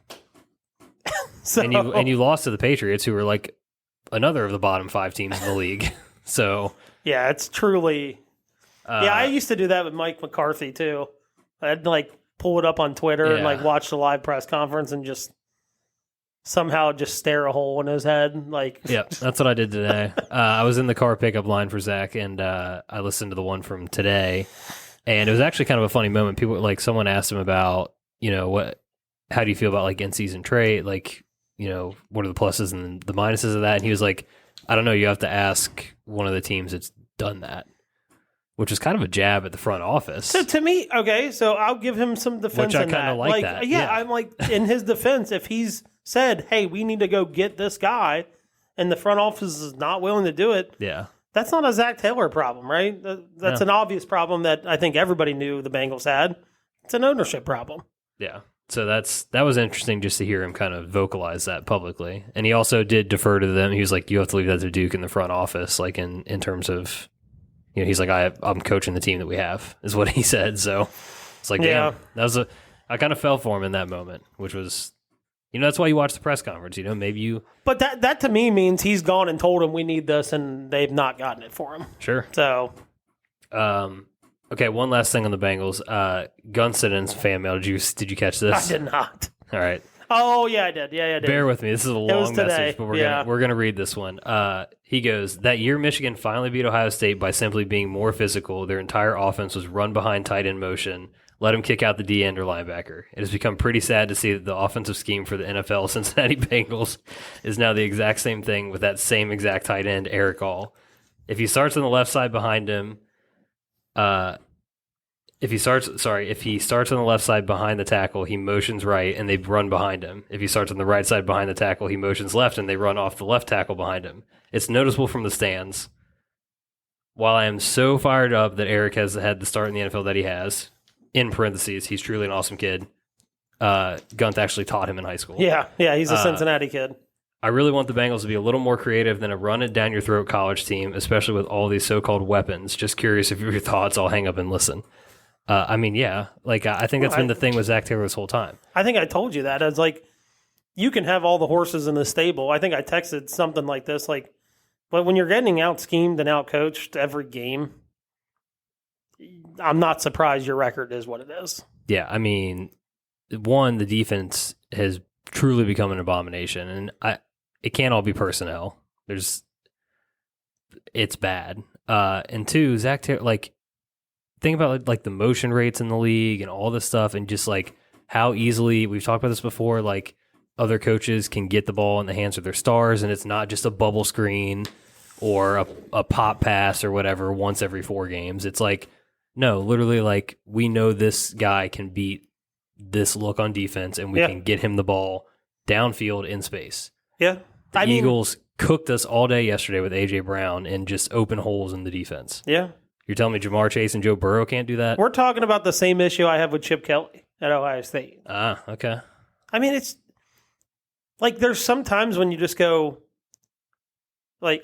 A: So
B: and you lost to the Patriots, who were like another of the bottom 5 teams in the league. So
A: yeah, it's truly. I used to do that with Mike McCarthy too. I'd pull it up on Twitter and watch the live press conference and just somehow just stare a hole in his head. Like,
B: yeah, that's what I did today. I was in the car pickup line for Zach, and I listened to the one from today, and it was actually kind of a funny moment. Someone asked him about, how do you feel about like in-season trade? Like, what are the pluses and the minuses of that? And he was like, I don't know. You have to ask one of the teams that's done that, which is kind of a jab at the front office.
A: So to me, okay, so I'll give him some defense.
B: Which I kind of like that.
A: Yeah, I'm like, in his defense, if he's said, hey, we need to go get this guy, and the front office is not willing to do it, that's not a Zach Taylor problem, right? That's an obvious problem that I think everybody knew the Bengals had. It's an ownership problem.
B: Yeah. So that was interesting just to hear him kind of vocalize that publicly. And he also did defer to them. He was like, you have to leave that to Duke in the front office, like in terms of, he's like, I'm coaching the team that we have, is what he said. So it's like, damn, I kind of fell for him in that moment, which was, that's why you watch the press conference, maybe you.
A: But that to me means he's gone and told him we need this, and they've not gotten it for him.
B: Sure.
A: So.
B: Okay, one last thing on the Bengals. Gunsidon's fan mail. Did you catch this?
A: I did not.
B: All right.
A: Oh, yeah, I did. Yeah, I did.
B: Bear with me. This is a long message, but we're gonna read this one. He goes, that year Michigan finally beat Ohio State by simply being more physical. Their entire offense was run behind tight end motion. Let him kick out the D end or linebacker. It has become pretty sad to see that the offensive scheme for the NFL Cincinnati Bengals is now the exact same thing with that same exact tight end, Eric All. If he starts on the left side behind him, if he starts on the left side behind the tackle, he motions right and they run behind him. If he starts on the right side behind the tackle, he motions left and they run off the left tackle behind him. It's noticeable from the stands. While I am so fired up that Eric has had the start in the NFL that he has, in parentheses, he's truly an awesome kid. Gunt actually taught him in high school.
A: Yeah, he's a Cincinnati kid.
B: I really want the Bengals to be a little more creative than a run-it-down-your-throat college team, especially with all these so-called weapons. Just curious if your thoughts. I'll hang up and listen. I think that's been the thing with Zach Taylor this whole time.
A: I think I told you that. I was like, you can have all the horses in the stable. I think I texted something like this, like, but when you're getting out-schemed and out-coached every game, I'm not surprised your record is what it is.
B: Yeah, I mean, one, the defense has truly become an abomination, and it can't all be personnel. It's bad. And two, Zach Taylor, think about like the motion rates in the league and all this stuff, and just like how easily we've talked about this before. Like other coaches can get the ball in the hands of their stars, and it's not just a bubble screen or a pop pass or whatever once every 4 games. It's like, no, literally, like we know this guy can beat this look on defense, and we can get him the ball downfield in space.
A: Yeah,
B: the Eagles cooked us all day yesterday with A.J. Brown and just open holes in the defense.
A: Yeah.
B: You're telling me Jamar Chase and Joe Burrow can't do that?
A: We're talking about the same issue I have with Chip Kelly at Ohio State.
B: Ah, okay.
A: I mean, it's like there's some times when you just go, like,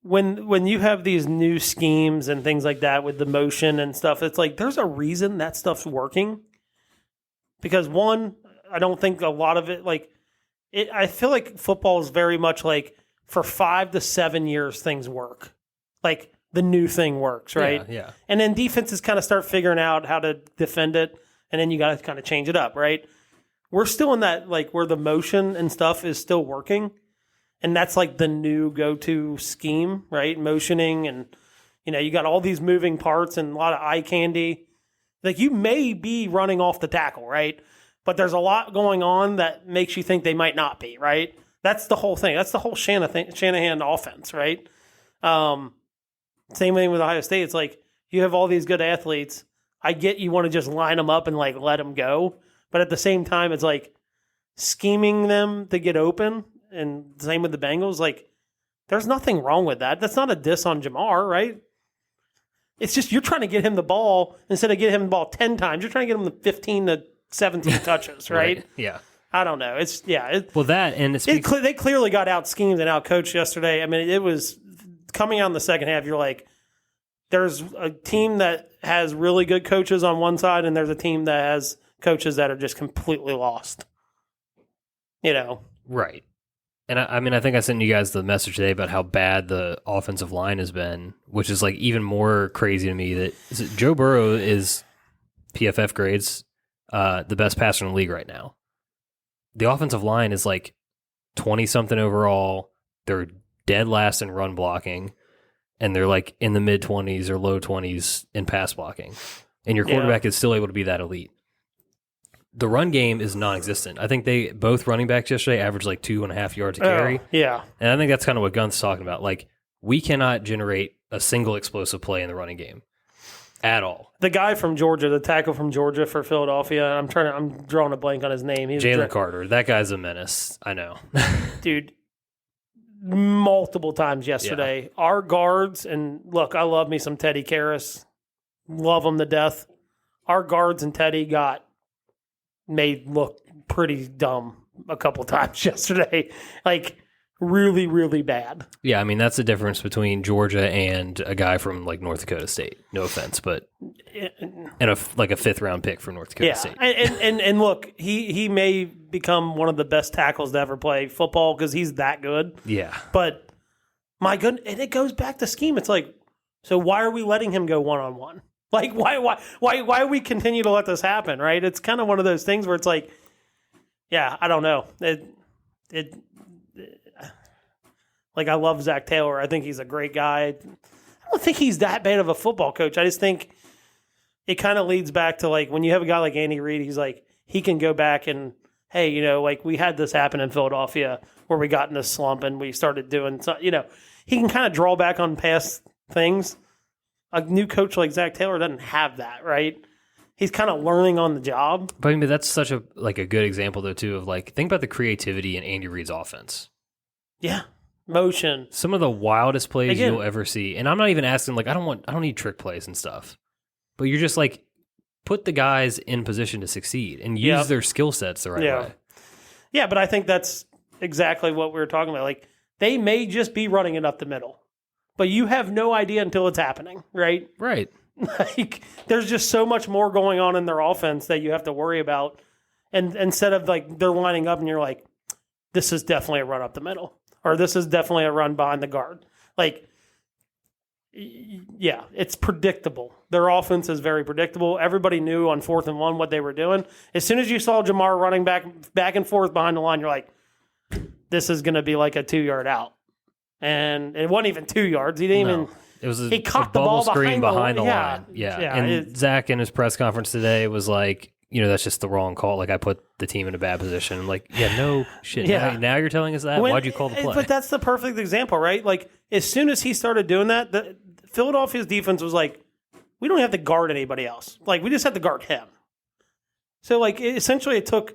A: when you have these new schemes and things like that with the motion and stuff, it's like there's a reason that stuff's working. Because one, I don't think a lot of it, I feel like football is very much like for 5 to 7 years things work. Like the new thing works, right?
B: Yeah.
A: And then defenses kind of start figuring out how to defend it, and then you got to kind of change it up, right? We're still in that, like, where the motion and stuff is still working, and that's like the new go-to scheme, right? Motioning, and you got all these moving parts and a lot of eye candy. Like you may be running off the tackle, right? But there's a lot going on that makes you think they might not be, right? That's the whole thing. That's the whole Shanahan offense, right? Same thing with Ohio State. It's like you have all these good athletes. I get you want to just line them up and like let them go, but at the same time, it's like scheming them to get open. And same with the Bengals. Like, there's nothing wrong with that. That's not a diss on Jamar, right? It's just you're trying to get him the ball instead of getting him the ball 10 times. You're trying to get him the 15 to 17 touches, right?
B: Yeah.
A: I don't know.
B: They
A: clearly got out schemed and out coached yesterday. I mean, it was coming out in the second half. You're like, there's a team that has really good coaches on one side, and there's a team that has coaches that are just completely lost.
B: Right. And I think I sent you guys the message today about how bad the offensive line has been, which is like even more crazy to me that Joe Burrow is PFF grades the best passer in the league right now. the offensive line is like 20-something overall. They're dead last in run blocking, and they're like in the mid-20s or low 20s in pass blocking. And your quarterback is still able to be that elite. The run game is non-existent. I think they both running backs yesterday averaged like 2.5 yards a carry.
A: Yeah.
B: And I think that's kind of what Gunt's talking about. Like, we cannot generate a single explosive play in the running game at all.
A: The guy from Georgia, the tackle from Georgia for Philadelphia, I'm drawing a blank on his name.
B: Jalen Carter. That guy's a menace. I know.
A: Dude, multiple times yesterday. Yeah. Our guards, and look, I love me some Teddy Karras. Love him to death. Our guards and Teddy got made look pretty dumb a couple times yesterday. Like, really, really bad.
B: Yeah, I mean, that's the difference between Georgia and a guy from, like, North Dakota State. No offense, but and a fifth-round pick from North Dakota State.
A: And look, he may become one of the best tackles to ever play football because he's that good.
B: Yeah.
A: But, my goodness, and it goes back to scheme. It's like, so why are we letting him go one-on-one? Like, why we continue to let this happen, right? It's kind of one of those things where it's like, yeah, I don't know. Like, I love Zach Taylor. I think he's a great guy. I don't think he's that bad of a football coach. I just think it kind of leads back to, like, when you have a guy like Andy Reid, he's like, he can go back and, hey, you know, like, we had this happen in Philadelphia where we got in this slump and we started doing, you know, he can kind of draw back on past things. A new coach like Zach Taylor doesn't have that, right? He's kind of learning on the job.
B: But I mean, that's such a good example, though, too, of, like, think about the creativity in Andy Reid's offense.
A: Yeah. Motion.
B: Some of the wildest plays you'll ever see. And I'm not even asking, like, I don't need trick plays and stuff. But you're just like, put the guys in position to succeed and use their skill sets the right way.
A: Yeah, but I think that's exactly what we were talking about. Like, they may just be running it up the middle, but you have no idea until it's happening, right?
B: Right.
A: Like, there's just so much more going on in their offense that you have to worry about. And instead of, like, they're lining up and you're like, this is definitely a run up the middle. Or this is definitely a run behind the guard. Like, yeah, it's predictable. Their offense is very predictable. Everybody knew on 4th and 1 what they were doing. As soon as you saw Jamar running back and forth behind the line, you're like, this is going to be like a 2-yard out. And it wasn't even 2 yards. He didn't even.
B: It was
A: he caught the ball
B: screen behind the
A: line.
B: line. Yeah. And Zach in his press conference today was like, you know, that's just the wrong call. Like, I put the team in a bad position. I'm like, yeah, no shit. Yeah. Now you're telling us that? Why'd you call the play?
A: But that's the perfect example, right? Like, as soon as he started doing that, Philadelphia's defense was like, we don't have to guard anybody else. Like, we just have to guard him. So, like, essentially it took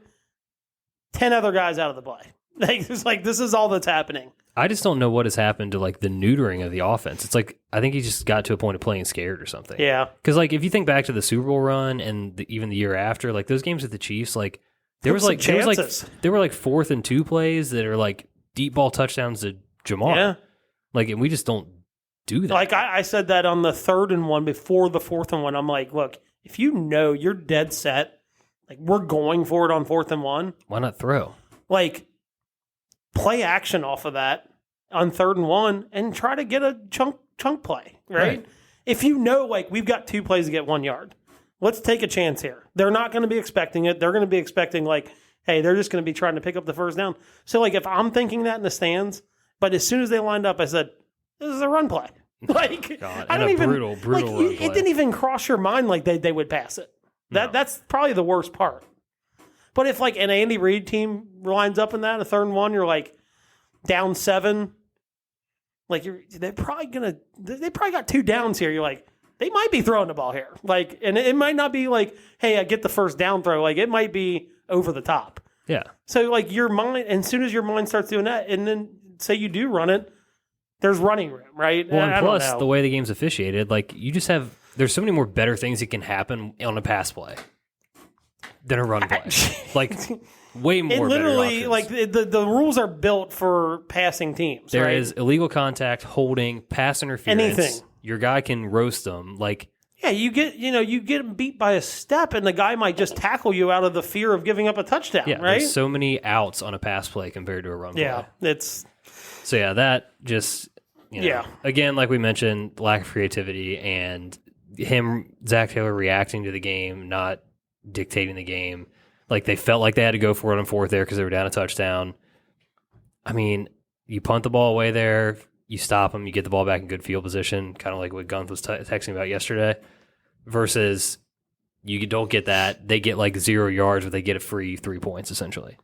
A: 10 other guys out of the play. Like, it's like, this is all that's happening.
B: I just don't know what has happened to, like, the neutering of the offense. It's like, I think he just got to a point of playing scared or something.
A: Yeah.
B: Because, like, if you think back to the Super Bowl run and even the year after, like, those games with the Chiefs, like, there were like 4th and 2 plays that are, like, deep ball touchdowns to Jamar. Yeah. Like, and we just don't do that.
A: Like, I said that on the 3rd and 1 before the 4th and 1. I'm like, look, if you know you're dead set, like, we're going for it on 4th and 1.
B: Why not throw?
A: Like, play action off of that on 3rd and 1 and try to get a chunk play, right? If you know, like, we've got 2 plays to get 1 yard, let's take a chance here. They're not going to be expecting it. They're going to be expecting, like, hey, they're just going to be trying to pick up the first down. So, like, if I'm thinking that in the stands, but as soon as they lined up, I said, this is a run play. Like,
B: God,
A: I don't even
B: brutal
A: like,
B: run play.
A: It didn't even cross your mind like they would pass it. That's probably the worst part. But if, like, an Andy Reid team lines up in that, a 3rd and 1, you're like down 7. Like, they probably got 2 downs here. You're like, they might be throwing the ball here. Like, and it might not be like, hey, I get the first down throw. Like, it might be over the top.
B: Yeah.
A: So, like, your mind, and as soon as your mind starts doing that, and then say you do run it, there's running room, right?
B: Well, and plus, the way the game's officiated, like, you just have, there's so many more better things that can happen on a pass play than a run play. Like, way more.
A: It literally, like, the rules are built for passing teams.
B: There
A: right?
B: is illegal contact, holding, pass interference.
A: Anything.
B: Your guy can roast them. Like,
A: yeah, you get beat by a step, and the guy might just tackle you out of the fear of giving up a touchdown.
B: Yeah,
A: right?
B: There's so many outs on a pass play compared to a run play.
A: Yeah, it's.
B: So yeah, that just. Again, like we mentioned, lack of creativity and Zach Taylor reacting to the game, not dictating the game. Like, they felt like they had to go for it on fourth there because they were down a touchdown. I mean, you punt the ball away there, you stop them, you get the ball back in good field position, kind of like what Gunth was texting about yesterday, versus you don't get that. They get like 0 yards, but they get a free 3 points, essentially.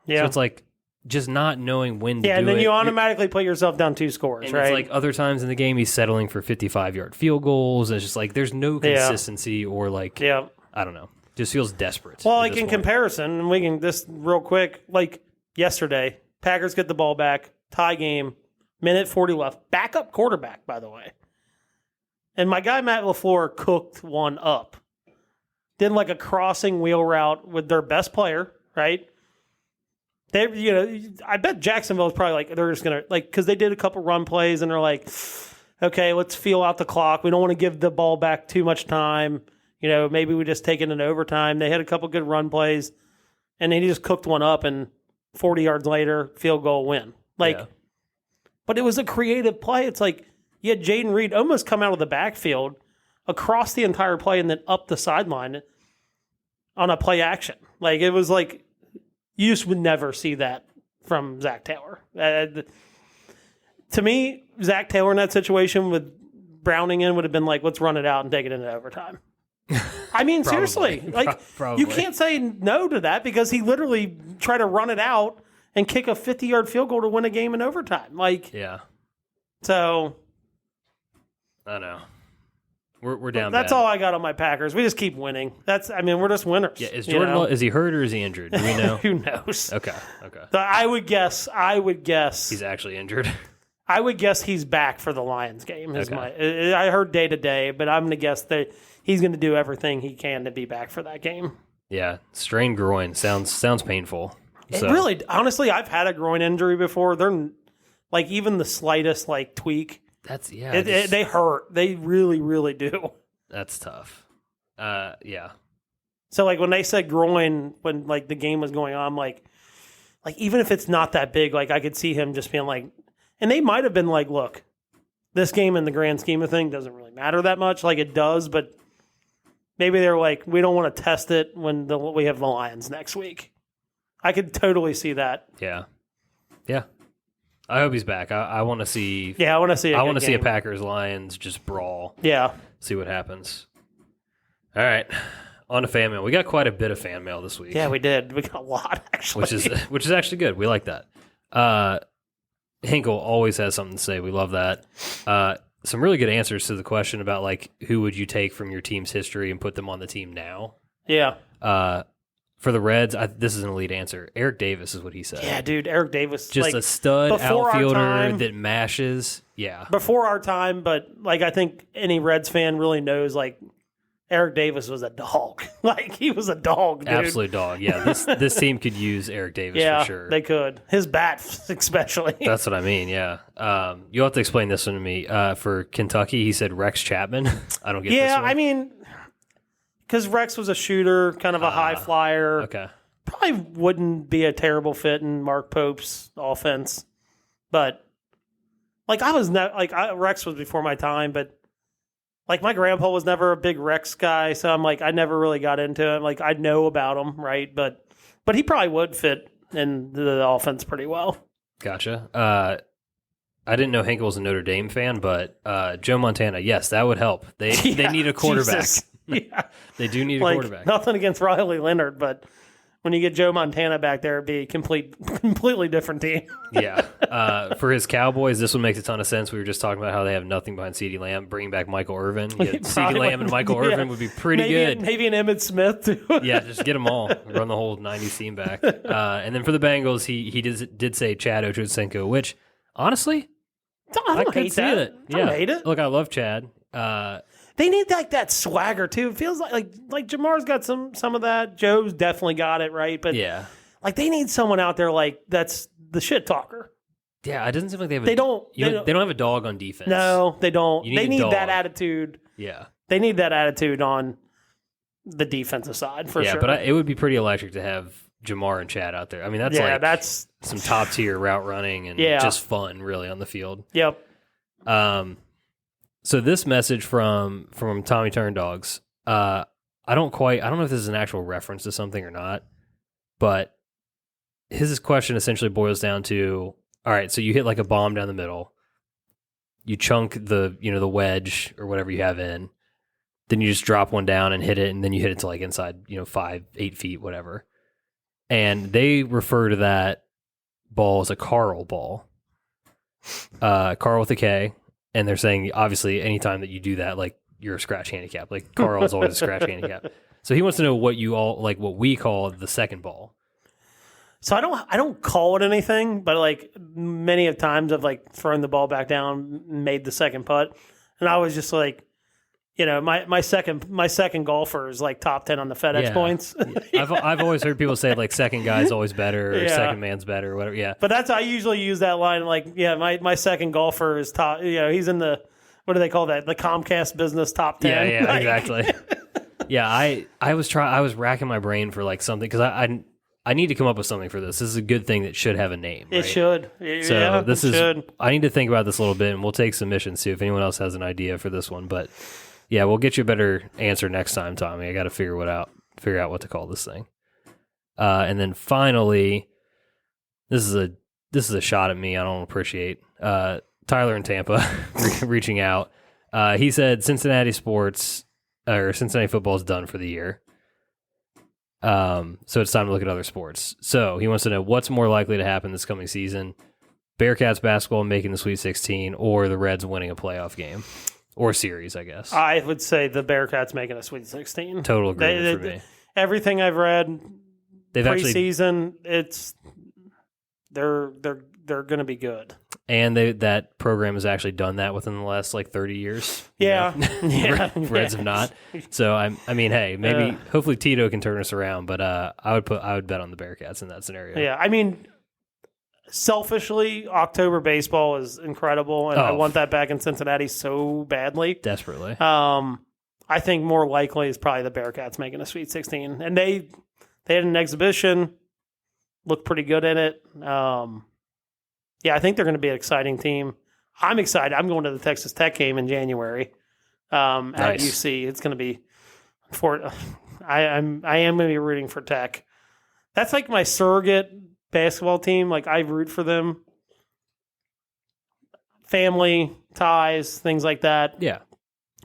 A: Yeah.
B: So it's like just not knowing when to do it.
A: Yeah, and then you automatically put yourself down 2 scores,
B: and
A: right?
B: It's like other times in the game, he's settling for 55-yard field goals. It's just like there's no consistency or like, I don't know. Just feels desperate.
A: Well, like in comparison, and we can this real quick, like yesterday, Packers get the ball back, tie game, minute 40 left, backup quarterback, by the way. And my guy Matt LaFleur cooked one up. Did like a crossing wheel route with their best player, right? I bet Jacksonville's probably like, they're just going to, like, because they did a couple run plays and they're like, okay, let's feel out the clock. We don't want to give the ball back too much time. Maybe we just take it in overtime. They had a couple good run plays, and then he just cooked one up, and 40 yards later, field goal win. But it was a creative play. It's like you had Jaden Reed almost come out of the backfield across the entire play and then up the sideline on a play action. Like, it was like you just would never see that from Zach Taylor. To me, Zach Taylor in that situation with Browning in would have been like, let's run it out and take it into overtime. I mean, seriously, like you can't say no to that because he literally tried to run it out and kick a 50-yard field goal to win a game in overtime. So
B: I know we're down.
A: That's
B: bad.
A: all I got on my Packers. We just keep winning. We're just winners.
B: Yeah, is Jordan? Is he hurt or is he injured? Do we know?
A: Who knows?
B: Okay.
A: So I would guess
B: he's actually injured.
A: I would guess he's back for the Lions game. I heard day to day, but I'm going to guess that he's going to do everything he can to be back for that game.
B: Yeah, strained groin sounds painful.
A: It really, honestly, I've had a groin injury before. They're like even the slightest like tweak. They hurt. They really, really do.
B: That's tough. Yeah.
A: So like when they said groin when like the game was going on, like even if it's not that big, like I could see him just being like, and they might have been like, look, this game in the grand scheme of things doesn't really matter that much. Like it does, but maybe they're like, we don't want to test it when we have the Lions next week. I could totally see that.
B: Yeah. I hope he's back. I want to see.
A: Yeah, I want to see.
B: I want to see a Packers Lions just brawl.
A: Yeah.
B: See what happens. All right, on to fan mail. We got quite a bit of fan mail this week.
A: Yeah, we did. We got a lot actually,
B: which is actually good. We like that. Hinkle always has something to say. We love that. Some really good answers to the question about like who would you take from your team's history and put them on the team now.
A: Yeah.
B: For the Reds, this is an elite answer. Eric Davis is what he said.
A: Yeah, dude, Eric Davis.
B: Just like, a stud outfielder that mashes. Yeah.
A: Before our time, but like I think any Reds fan really knows like Eric Davis was a dog. Like he was a dog, dude.
B: Absolute dog. Yeah, this team could use Eric Davis for sure.
A: They could. His bat especially.
B: That's what I mean, yeah. You'll have to explain this one to me. For Kentucky, he said Rex Chapman. I don't get this one.
A: Yeah, I mean, because Rex was a shooter, kind of a high flyer.
B: Okay.
A: Probably wouldn't be a terrible fit in Mark Pope's offense. But, like, Rex was before my time, but, like, my grandpa was never a big Rex guy, so I'm like, I never really got into him. Like, I know about him, right? But he probably would fit in the offense pretty well.
B: Gotcha. I didn't know Hinkle was a Notre Dame fan, but Joe Montana, yes, that would help. They need a quarterback.
A: Jesus. Yeah.
B: They do need a quarterback.
A: Nothing against Riley Leonard, but when you get Joe Montana back there, it'd be a completely different team.
B: Yeah. For his Cowboys, this one makes a ton of sense. We were just talking about how they have nothing behind CeeDee Lamb. Bringing back Michael Irvin. CeeDee Lamb and Michael Irvin would be pretty good.
A: Maybe an Emmitt Smith, too.
B: Yeah, just get them all. Run the whole 90s team back. And then for the Bengals, he did say Chad Ochocinco, which, honestly,
A: I don't hate that.
B: Yeah.
A: I don't hate it.
B: Look, I love Chad.
A: They need like that swagger too. It feels like Jamar's got some of that. Joe's definitely got it, right? But
B: yeah,
A: like they need someone out there like that's the shit talker.
B: Yeah, it doesn't seem like they have.
A: They don't
B: have a dog on defense.
A: No, they don't. They need that attitude.
B: Yeah,
A: they need that attitude on the defensive side for sure.
B: Yeah, but it would be pretty electric to have Jamar and Chad out there. I mean, that's some top tier route running and just fun, really, on the field.
A: Yep.
B: So this message from Tommy Turndogs, I I don't know if this is an actual reference to something or not, but his question essentially boils down to, all right, so you hit like a bomb down the middle, you chunk the wedge or whatever you have in, then you just drop one down and hit it, and then you hit it to like inside 5-8 feet, whatever. And they refer to that ball as a Carl ball. Carl with a K, and they're saying obviously anytime that you do that, like you're a scratch handicap. Like Carl is always a scratch handicap. So he wants to know what we call the second ball.
A: So I don't call it anything, but like many of times I've like thrown the ball back down, made the second putt, and I was just like, my second golfer is like top 10 on the FedEx points.
B: I've always heard people say like second guy's always better or second man's better or whatever. Yeah,
A: but I usually use that line like my second golfer is top. He's in the, what do they call that? The Comcast business top 10.
B: Yeah, like, exactly. Yeah, I was racking my brain for like something because I need to come up with something for this. This is a good thing that should have a name. Right?
A: It should.
B: So I need to think about this a little bit, and we'll take submissions too if anyone else has an idea for this one. But yeah, we'll get you a better answer next time, Tommy. I got to figure out what to call this thing. And then finally, this is a shot at me. I don't appreciate Tyler in Tampa reaching out. He said Cincinnati football is done for the year. So it's time to look at other sports. So he wants to know what's more likely to happen this coming season: Bearcats basketball making the Sweet 16, or the Reds winning a playoff game or series, I guess.
A: I would say the Bearcats making a Sweet 16.
B: Total agreement for me.
A: Everything I've read,
B: they've
A: preseason, they're going to be good.
B: And that program has actually done that within the last like 30 years.
A: Yeah.
B: Reds have not. So I mean, hey, maybe hopefully Tito can turn us around, but I would bet on the Bearcats in that scenario.
A: Yeah, I mean, selfishly, October baseball is incredible, and I want that back in Cincinnati so badly.
B: Desperately.
A: I think more likely is probably the Bearcats making a Sweet 16. And they had an exhibition, looked pretty good in it. Yeah, I think they're going to be an exciting team. I'm excited. I'm going to the Texas Tech game in January at UC. It's going to be I am going to be rooting for Tech. That's like my surrogate basketball team. Like I root for them. Family ties, things like that.
B: Yeah.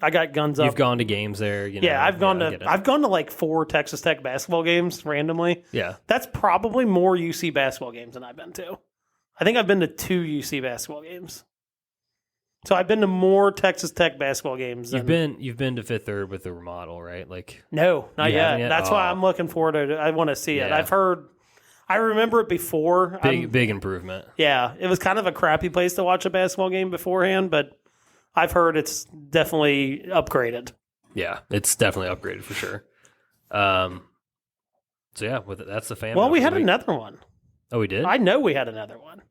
A: I got guns up.
B: You've gone to games there.
A: I've gone to like 4 Texas Tech basketball games randomly.
B: Yeah.
A: That's probably more UC basketball games than I've been to. I think I've been to 2 UC basketball games. So I've been to more Texas Tech basketball games than
B: you've been to Fifth Third with the remodel, right? Like
A: no, not yet. That's why I'm looking forward to it. I want to see it. I remember it before.
B: Big improvement.
A: Yeah. It was kind of a crappy place to watch a basketball game beforehand, but I've heard it's definitely upgraded.
B: Yeah, it's definitely upgraded for sure. So yeah, that's the fan.
A: Well, we had another one.
B: Oh, we did?
A: I know we had another one.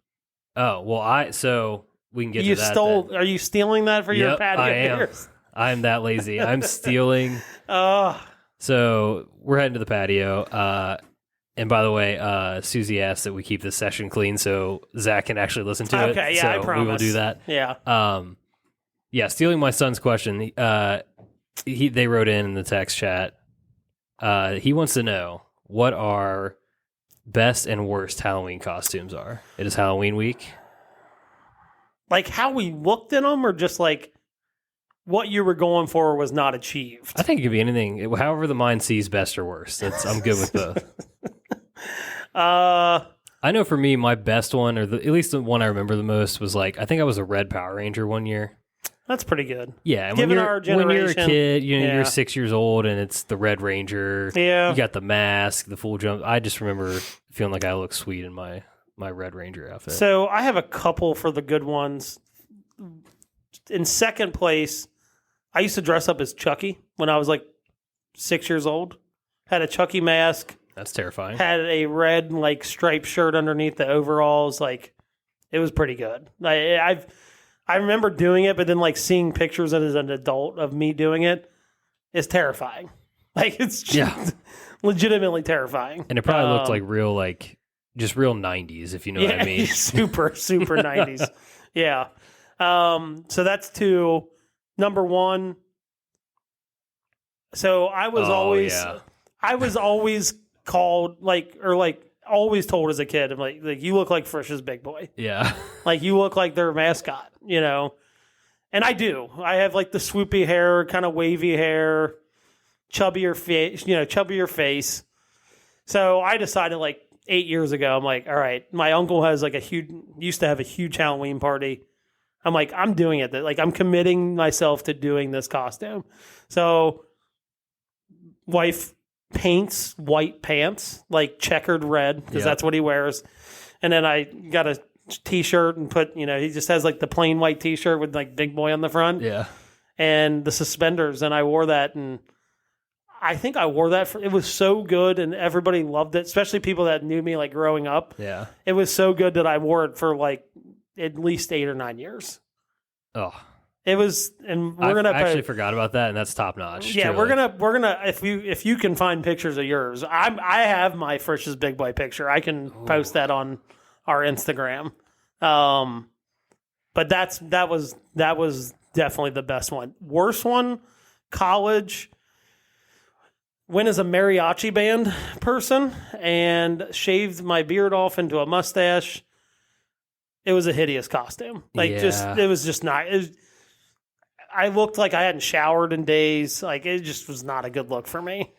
B: Oh, well, so we can get to that.
A: Are you stealing that for your Patio Beers?
B: I am that lazy. I'm stealing. So we're heading to the patio. And by the way, Susie asked that we keep this session clean so Zach can actually listen to it.
A: Okay, yeah,
B: so
A: I promise.
B: We will do that.
A: Yeah.
B: Yeah, stealing my son's question. They wrote in the text chat. He wants to know what our best and worst Halloween costumes are. It is Halloween week.
A: Like how we looked in them, or just like what you were going for was not achieved?
B: I think it could be anything. However the mind sees best or worst. I'm good with both. I know for me, my best one, or at least the one I remember the most, was like, I think I was a red Power Ranger one year.
A: That's pretty good.
B: Yeah, and
A: given our generation,
B: when you're a kid, you're 6 years old, and it's the Red Ranger.
A: Yeah,
B: you got the mask, the full jump. I just remember feeling like I looked sweet in my Red Ranger outfit.
A: So I have a couple for the good ones. In second place, I used to dress up as Chucky when I was like 6 years old. Had a Chucky mask.
B: That's terrifying.
A: Had a red like striped shirt underneath the overalls. Like it was pretty good. I remember doing it, but then like seeing pictures as an adult of me doing it is terrifying. Like it's just legitimately terrifying.
B: And it probably looked like real, like just real 90s, if you know what I mean.
A: super 90s. Yeah. So that's 2. Number 1, So I was always called always told as a kid, I'm like you look like Frisch's big boy.
B: Yeah.
A: Like you look like their mascot, you know. And I do. I have like the swoopy hair, kind of wavy hair, chubbier face. So I decided like 8 years ago, I'm like, all right, my uncle has like used to have a huge Halloween party. I'm like, I'm doing it. Like I'm committing myself to doing this costume. So wife paints white pants, like checkered red, because that's what he wears. And then I got a T-shirt and he just has like the plain white T-shirt with like big boy on the front.
B: Yeah.
A: And the suspenders. And I wore that. And I think I wore that it was so good and everybody loved it, especially people that knew me like growing up.
B: Yeah.
A: It was so good that I wore it for like at least 8 or 9 years.
B: Oh.
A: It was, and
B: I actually forgot about that, and that's top notch.
A: Yeah,
B: truly.
A: we're gonna if you can find pictures of yours, I have my Frisch's Big Boy picture. I can post that on our Instagram. But that was definitely the best one. Worst one, college. Went as a mariachi band person and shaved my beard off into a mustache. It was a hideous costume. It was just not. I looked like I hadn't showered in days. Like it just was not a good look for me.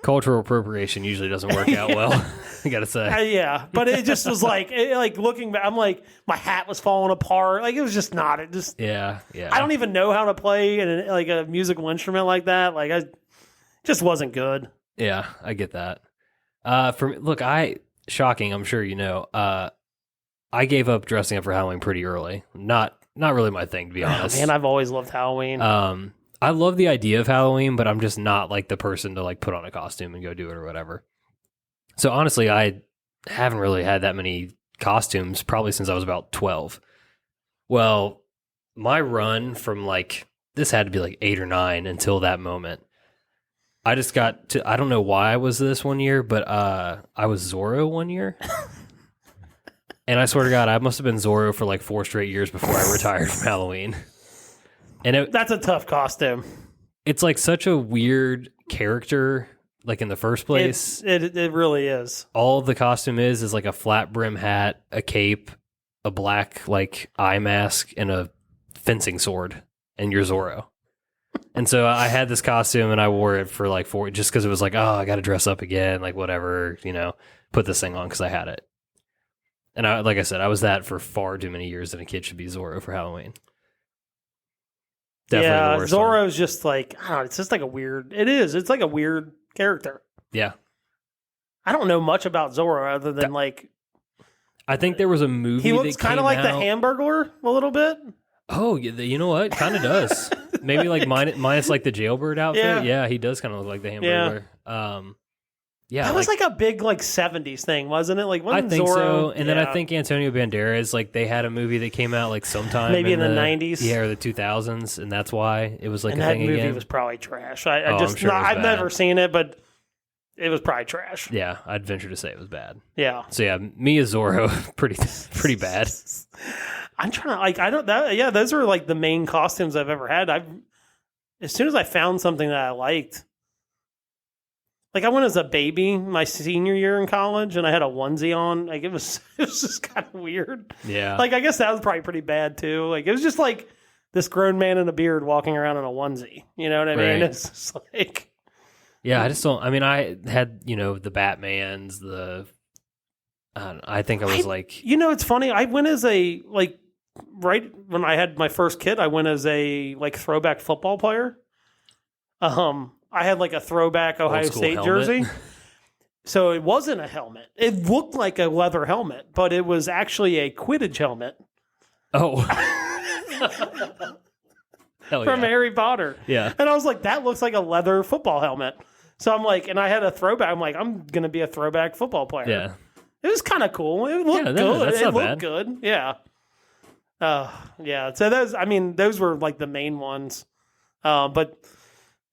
B: Cultural appropriation usually doesn't work out well. I gotta say.
A: Yeah, but it just was like looking back. I'm like my hat was falling apart. Like it was just not. It just
B: yeah.
A: I don't even know how to play a musical instrument like that. Like I just wasn't good.
B: Yeah, I get that. Shocking. I'm sure you know. I gave up dressing up for Halloween pretty early. Not really my thing, to be honest.
A: Man, I've always loved Halloween.
B: I love the idea of Halloween, but I'm just not like the person to like put on a costume and go do it or whatever. So honestly, I haven't really had that many costumes probably since I was about 12. Well, my run from this had to be like 8 or 9 until that moment. I just got to, I don't know why I was this one year, but I was Zorro one year. And I swear to God, I must have been Zorro for like 4 straight years before I retired from Halloween. And
A: that's a tough costume.
B: It's like such a weird character, like in the first place.
A: It really is.
B: All the costume is like a flat brim hat, a cape, a black like eye mask, and a fencing sword, and you're Zorro. And so I had this costume and I wore it for like 4, just because it was like, oh, I got to dress up again, like whatever, put this thing on because I had it. And like I said, I was that for far too many years than a kid should be Zorro for Halloween. Definitely the worst
A: Zorro's just like, I don't know, it's just like a weird, it's like a weird character.
B: Yeah.
A: I don't know much about Zorro other than
B: I think there was a movie
A: he looks kind of like the Hamburglar a little bit.
B: Oh, you know what? Kind of does. Maybe like minus like the jailbird outfit. Yeah, he does kind of look like the Hamburglar. Yeah,
A: that was like a big 70s thing, wasn't it? Like,
B: I think Zorro, so. And then I think Antonio Banderas, they had a movie that came out sometime
A: maybe in the 90s,
B: or the 2000s, and that's why it was a thing
A: again.
B: And
A: that movie was probably trash.
B: I've
A: never seen it, but it was probably trash.
B: Yeah, I'd venture to say it was bad.
A: Yeah.
B: So yeah, me as Zorro, pretty bad.
A: I'm trying to those are the main costumes I've ever had. As soon as I found something that I liked. I went as a baby my senior year in college, and I had a onesie on. It was just kind of weird.
B: Yeah.
A: I guess that was probably pretty bad, too. It was just this grown man in a beard walking around in a onesie. You know what I mean? It's just
B: Yeah, I just don't... I mean, I had, the Batmans, I think I was
A: it's funny. I went as a, right when I had my first kid, I went as a, throwback football player. I had a throwback Ohio State jersey. So it wasn't a helmet. It looked like a leather helmet, but it was actually a Quidditch helmet.
B: Oh.
A: From Harry Potter.
B: Yeah.
A: And I was like, that looks like a leather football helmet. So I'm and I had a throwback. I'm I'm going to be a throwback football player.
B: Yeah.
A: It was kind of cool. It looked good. It looked good. Yeah. Yeah. So those were the main ones. But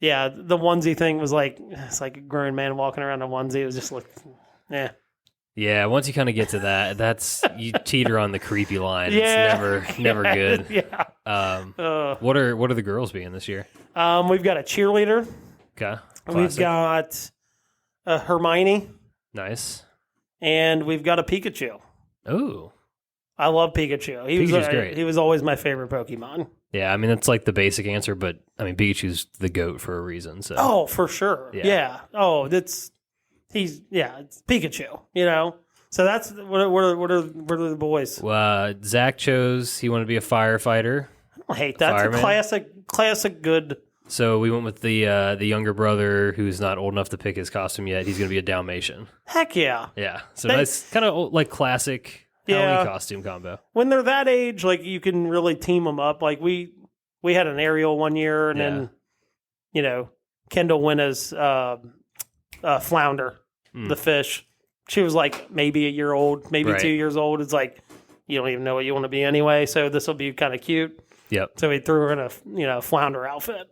A: yeah, the onesie thing was it's like a grown man walking around in a onesie. It was just
B: Yeah, once you kind of get to that, that's you teeter on the creepy line. Yeah. It's never good.
A: Yeah.
B: What are the girls being this year?
A: We've got a cheerleader.
B: Okay.
A: We've got a Hermione.
B: Nice.
A: And we've got a Pikachu.
B: Ooh.
A: I love Pikachu.
B: Pikachu's great.
A: He was always my favorite Pokemon.
B: Yeah, I mean, that's like the basic answer, but I mean, Pikachu's the GOAT for a reason. So.
A: Oh, for sure. Yeah. Oh, it's Pikachu, you know? So that's, what are the boys?
B: Zach chose, he wanted to be a firefighter.
A: I don't hate that. It's a classic good.
B: So we went with the younger brother who's not old enough to pick his costume yet. He's going to be a Dalmatian.
A: Heck yeah.
B: Yeah. So that's kind of like classic Halloween costume combo.
A: When they're that age, like you can really team them up. Like we had an Ariel one year, and then, you know, Kendall went as Flounder, the fish. She was like maybe a year old, maybe 2 years old. It's like, you don't even know what you want to be anyway, so this will be kind of cute.
B: Yep.
A: So he threw her in a Flounder outfit.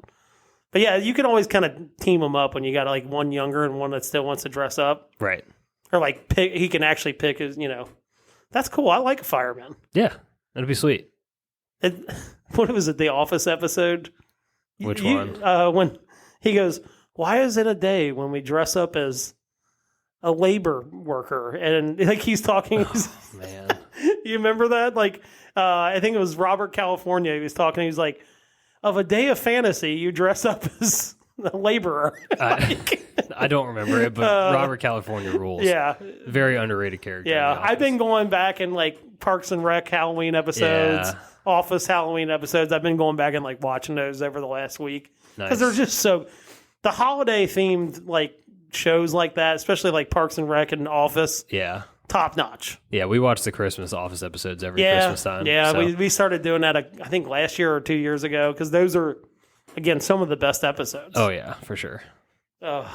A: But yeah, you can always kind of team them up when you got like one younger and one that still wants to dress up.
B: Right.
A: Or like he can actually pick his, you know. That's cool. I like a fireman.
B: Yeah, that'd be sweet.
A: What was it, the Office episode?
B: Which one?
A: When he goes, why is it a day when we dress up as a labor worker? And like he's talking.
B: Man.
A: You remember that? Like, I think it was Robert California. He was talking. He was like, of a day of fantasy, you dress up as a laborer.
B: I don't remember it, but Robert California rules.
A: Yeah.
B: Very underrated character.
A: Yeah. I've been going back in like Parks and Rec Halloween episodes, Office Halloween episodes. I've been going back and like watching those over the last week. Because they're just the holiday themed like shows like that, especially like Parks and Rec and Office.
B: Yeah.
A: Top notch.
B: Yeah, we watch the Christmas Office episodes every Christmas time.
A: Yeah, so. we started doing that, I think, last year or 2 years ago, because those are, again, some of the best episodes.
B: Oh, yeah, for sure. All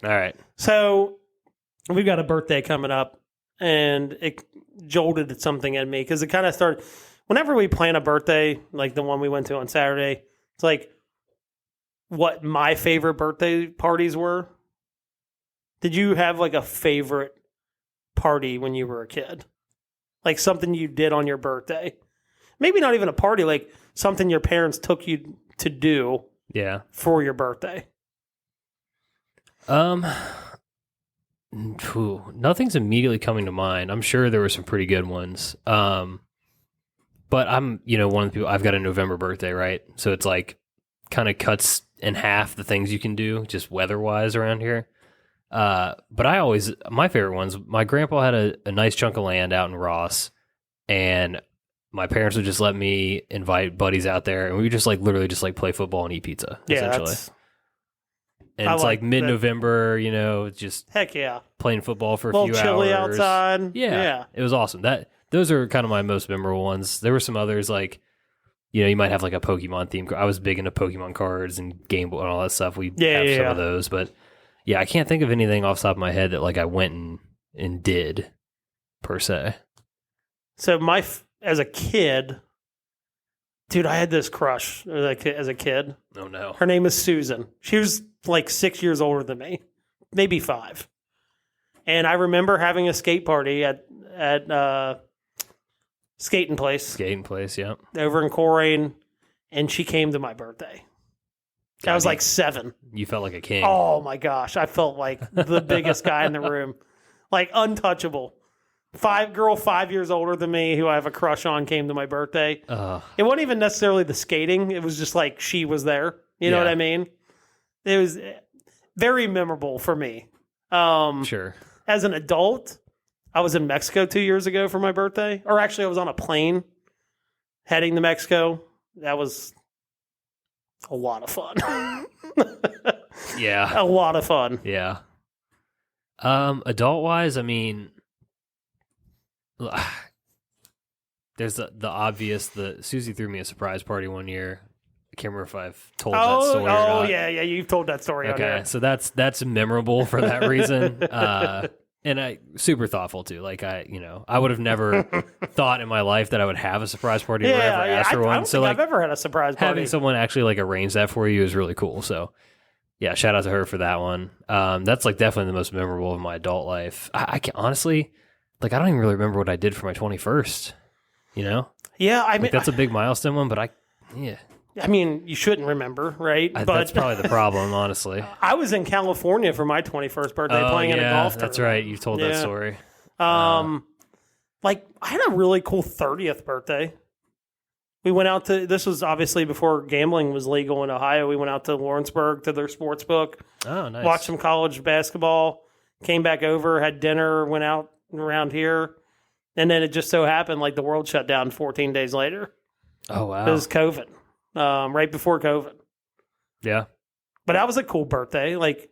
B: right.
A: So we've got a birthday coming up, and it jolted something in me, because it kind of started, whenever we plan a birthday, like the one we went to on Saturday, it's like what my favorite birthday parties were. Did you have like a favorite party when you were a kid? Like something you did on your birthday? Maybe not even a party, like something your parents took you to do for your birthday.
B: Nothing's immediately coming to mind. I'm sure there were some pretty good ones. But I'm, one of the people, I've got a November birthday, right? So it's like kind of cuts in half the things you can do just weather-wise around here. But my favorite ones, my grandpa had a nice chunk of land out in Ross, and my parents would just let me invite buddies out there, and we would just like literally just like play football and eat pizza, essentially. And it's like mid-November, just
A: heck yeah,
B: playing football for a few hours.
A: Chilly outside.
B: Yeah, it was awesome. Those are kind of my most memorable ones. There were some others like, you might have like a Pokemon theme. I was big into Pokemon cards and Game Boy and all that stuff. We have some of those, but yeah, I can't think of anything off the top of my head that like I went and did per se.
A: So as a kid, dude, I had this crush as a kid.
B: Oh no.
A: Her name is Susan. She was like 6 years older than me, maybe 5. And I remember having a skate party at Skating Place.
B: Skating Place, yeah.
A: Over in Coleraine, and she came to my birthday. I was like 7.
B: You felt like a king.
A: Oh my gosh. I felt like the biggest guy in the room. Like untouchable. 5 years older than me who I have a crush on came to my birthday. It wasn't even necessarily the skating. It was just like she was there. You know what I mean? It was very memorable for me.
B: Sure.
A: As an adult, I was in Mexico 2 years ago for my birthday. Or actually, I was on a plane heading to Mexico. That was a lot of fun.
B: Yeah.
A: A lot of fun.
B: Yeah. Adult-wise, I mean, there's the obvious, Susie threw me a surprise party one year. I can't remember if I've told that story or not.
A: Oh, yeah, you've told that story.
B: Okay, so that's memorable for that reason. And I super thoughtful too. Like I would have never thought in my life that I would have a surprise party or ever asked for one.
A: I don't think I've ever had a surprise party.
B: Having someone actually like arrange that for you is really cool. So yeah, shout out to her for that one. That's like definitely the most memorable of my adult life. I can honestly, like, I don't even really remember what I did for my 21st. Yeah, I mean,
A: like,
B: that's a big milestone one. But
A: I mean, you shouldn't remember, right?
B: That's probably the problem, honestly.
A: I was in California for my 21st birthday playing in a golf tournament.
B: That's right. You told that story.
A: Like, I had a really cool 30th birthday. We went out to, this was obviously before gambling was legal in Ohio. We went out to Lawrenceburg to their sports book.
B: Oh, nice.
A: Watched some college basketball, came back over, had dinner, went out around here. And then it just so happened, like, the world shut down 14 days later.
B: Oh, wow.
A: It was COVID, right before COVID.
B: Yeah.
A: But that was a cool birthday. Like,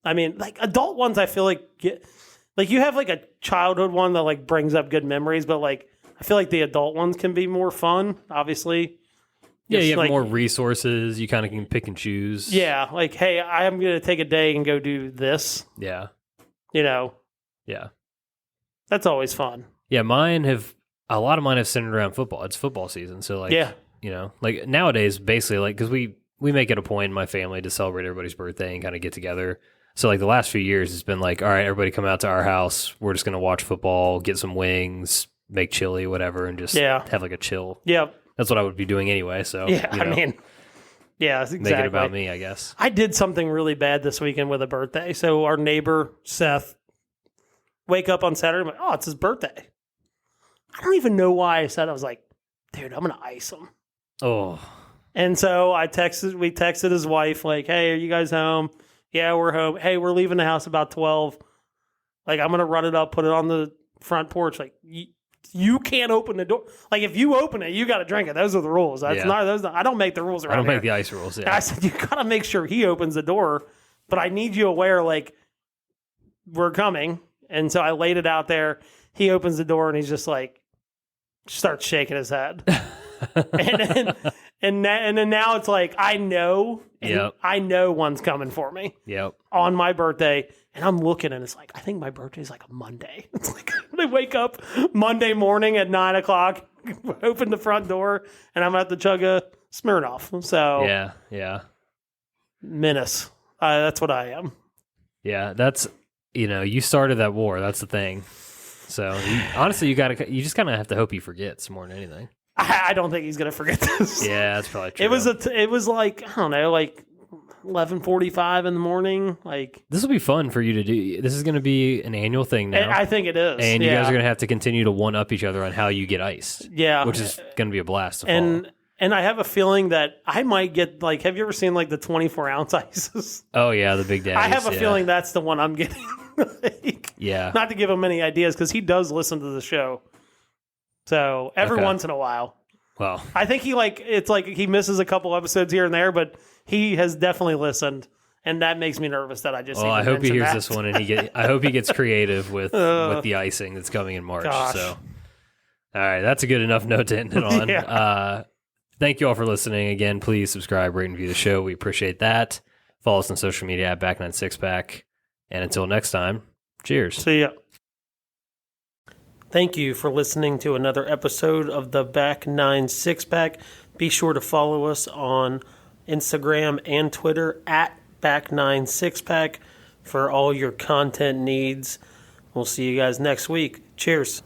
A: I mean, like, adult ones, I feel like, like, you have, like, a childhood one that, like, brings up good memories, but, like, I feel like the adult ones can be more fun, obviously.
B: Yeah, you have more resources. You kind of can pick and choose.
A: Yeah, like, hey, I'm going to take a day and go do this.
B: Yeah.
A: You know?
B: Yeah.
A: That's always fun.
B: Yeah, a lot of mine have centered around football. It's football season. So, like, you know, like, nowadays, basically, like, because we make it a point in my family to celebrate everybody's birthday and kind of get together. So, like, the last few years, it's been like, all right, everybody come out to our house. We're just going to watch football, get some wings, make chili, whatever, and just have, like, a chill.
A: Yep.
B: That's what I would be doing anyway. So,
A: yeah, you know, I mean, yeah, exactly.
B: Make it about me, I guess.
A: I did something really bad this weekend with a birthday. So, our neighbor, Seth, wake up on Saturday, I'm like, oh, it's his birthday. I don't even know why I said, I was like, dude, I'm going to ice him.
B: Oh.
A: And so we texted his wife, like, hey, are you guys home? Yeah, we're home. Hey, we're leaving the house about 12. Like, I'm going to run it up, put it on the front porch. Like, you can't open the door. Like, if you open it, you got to drink it. Those are the rules. I don't make the rules around here.
B: I don't make the ice rules, yeah.
A: I said, you got to make sure he opens the door, but I need you aware, like, we're coming. And so I laid it out there. He opens the door and he's just like, starts shaking his head. and then now it's like, I know, I know one's coming for me.
B: Yep.
A: On my birthday. And I'm looking and it's like, I think my birthday is like a Monday. It's like, I wake up Monday morning at 9:00, open the front door, and I'm at the chug a Smirnoff. So
B: yeah.
A: Menace. That's what I am.
B: Yeah, that's, you know, you started that war. That's the thing. So honestly, you just kind of have to hope he forgets more than anything.
A: I don't think he's gonna forget this.
B: Yeah, that's probably true.
A: It was like, I don't know, like 11:45 in the morning. Like,
B: this will be fun for you to do. This is going to be an annual thing now.
A: I think it is,
B: and you guys are going to have to continue to one up each other on how you get iced.
A: Yeah,
B: which is going to be a blast to follow.
A: And I have a feeling that I might get, like, have you ever seen like the 24-ounce ices?
B: Oh yeah, the big daddies.
A: I have a feeling that's the one I'm getting. Like,
B: yeah.
A: Not to give him any ideas, because he does listen to the show. So every once in a while.
B: Well,
A: I think it's like he misses a couple episodes here and there, but he has definitely listened, and that makes me nervous that I just.
B: Well, I hope he hears this one, and I hope he gets creative with the icing that's coming in March.
A: Gosh.
B: So, all right, that's a good enough note to end it on.
A: Yeah.
B: Thank you all for listening. Again, please subscribe, rate, and review the show. We appreciate that. Follow us on social media at Back9Sixpack. And until next time, cheers.
A: See ya. Thank you for listening to another episode of the Back9Sixpack. Be sure to follow us on Instagram and Twitter at Back9Sixpack for all your content needs. We'll see you guys next week. Cheers.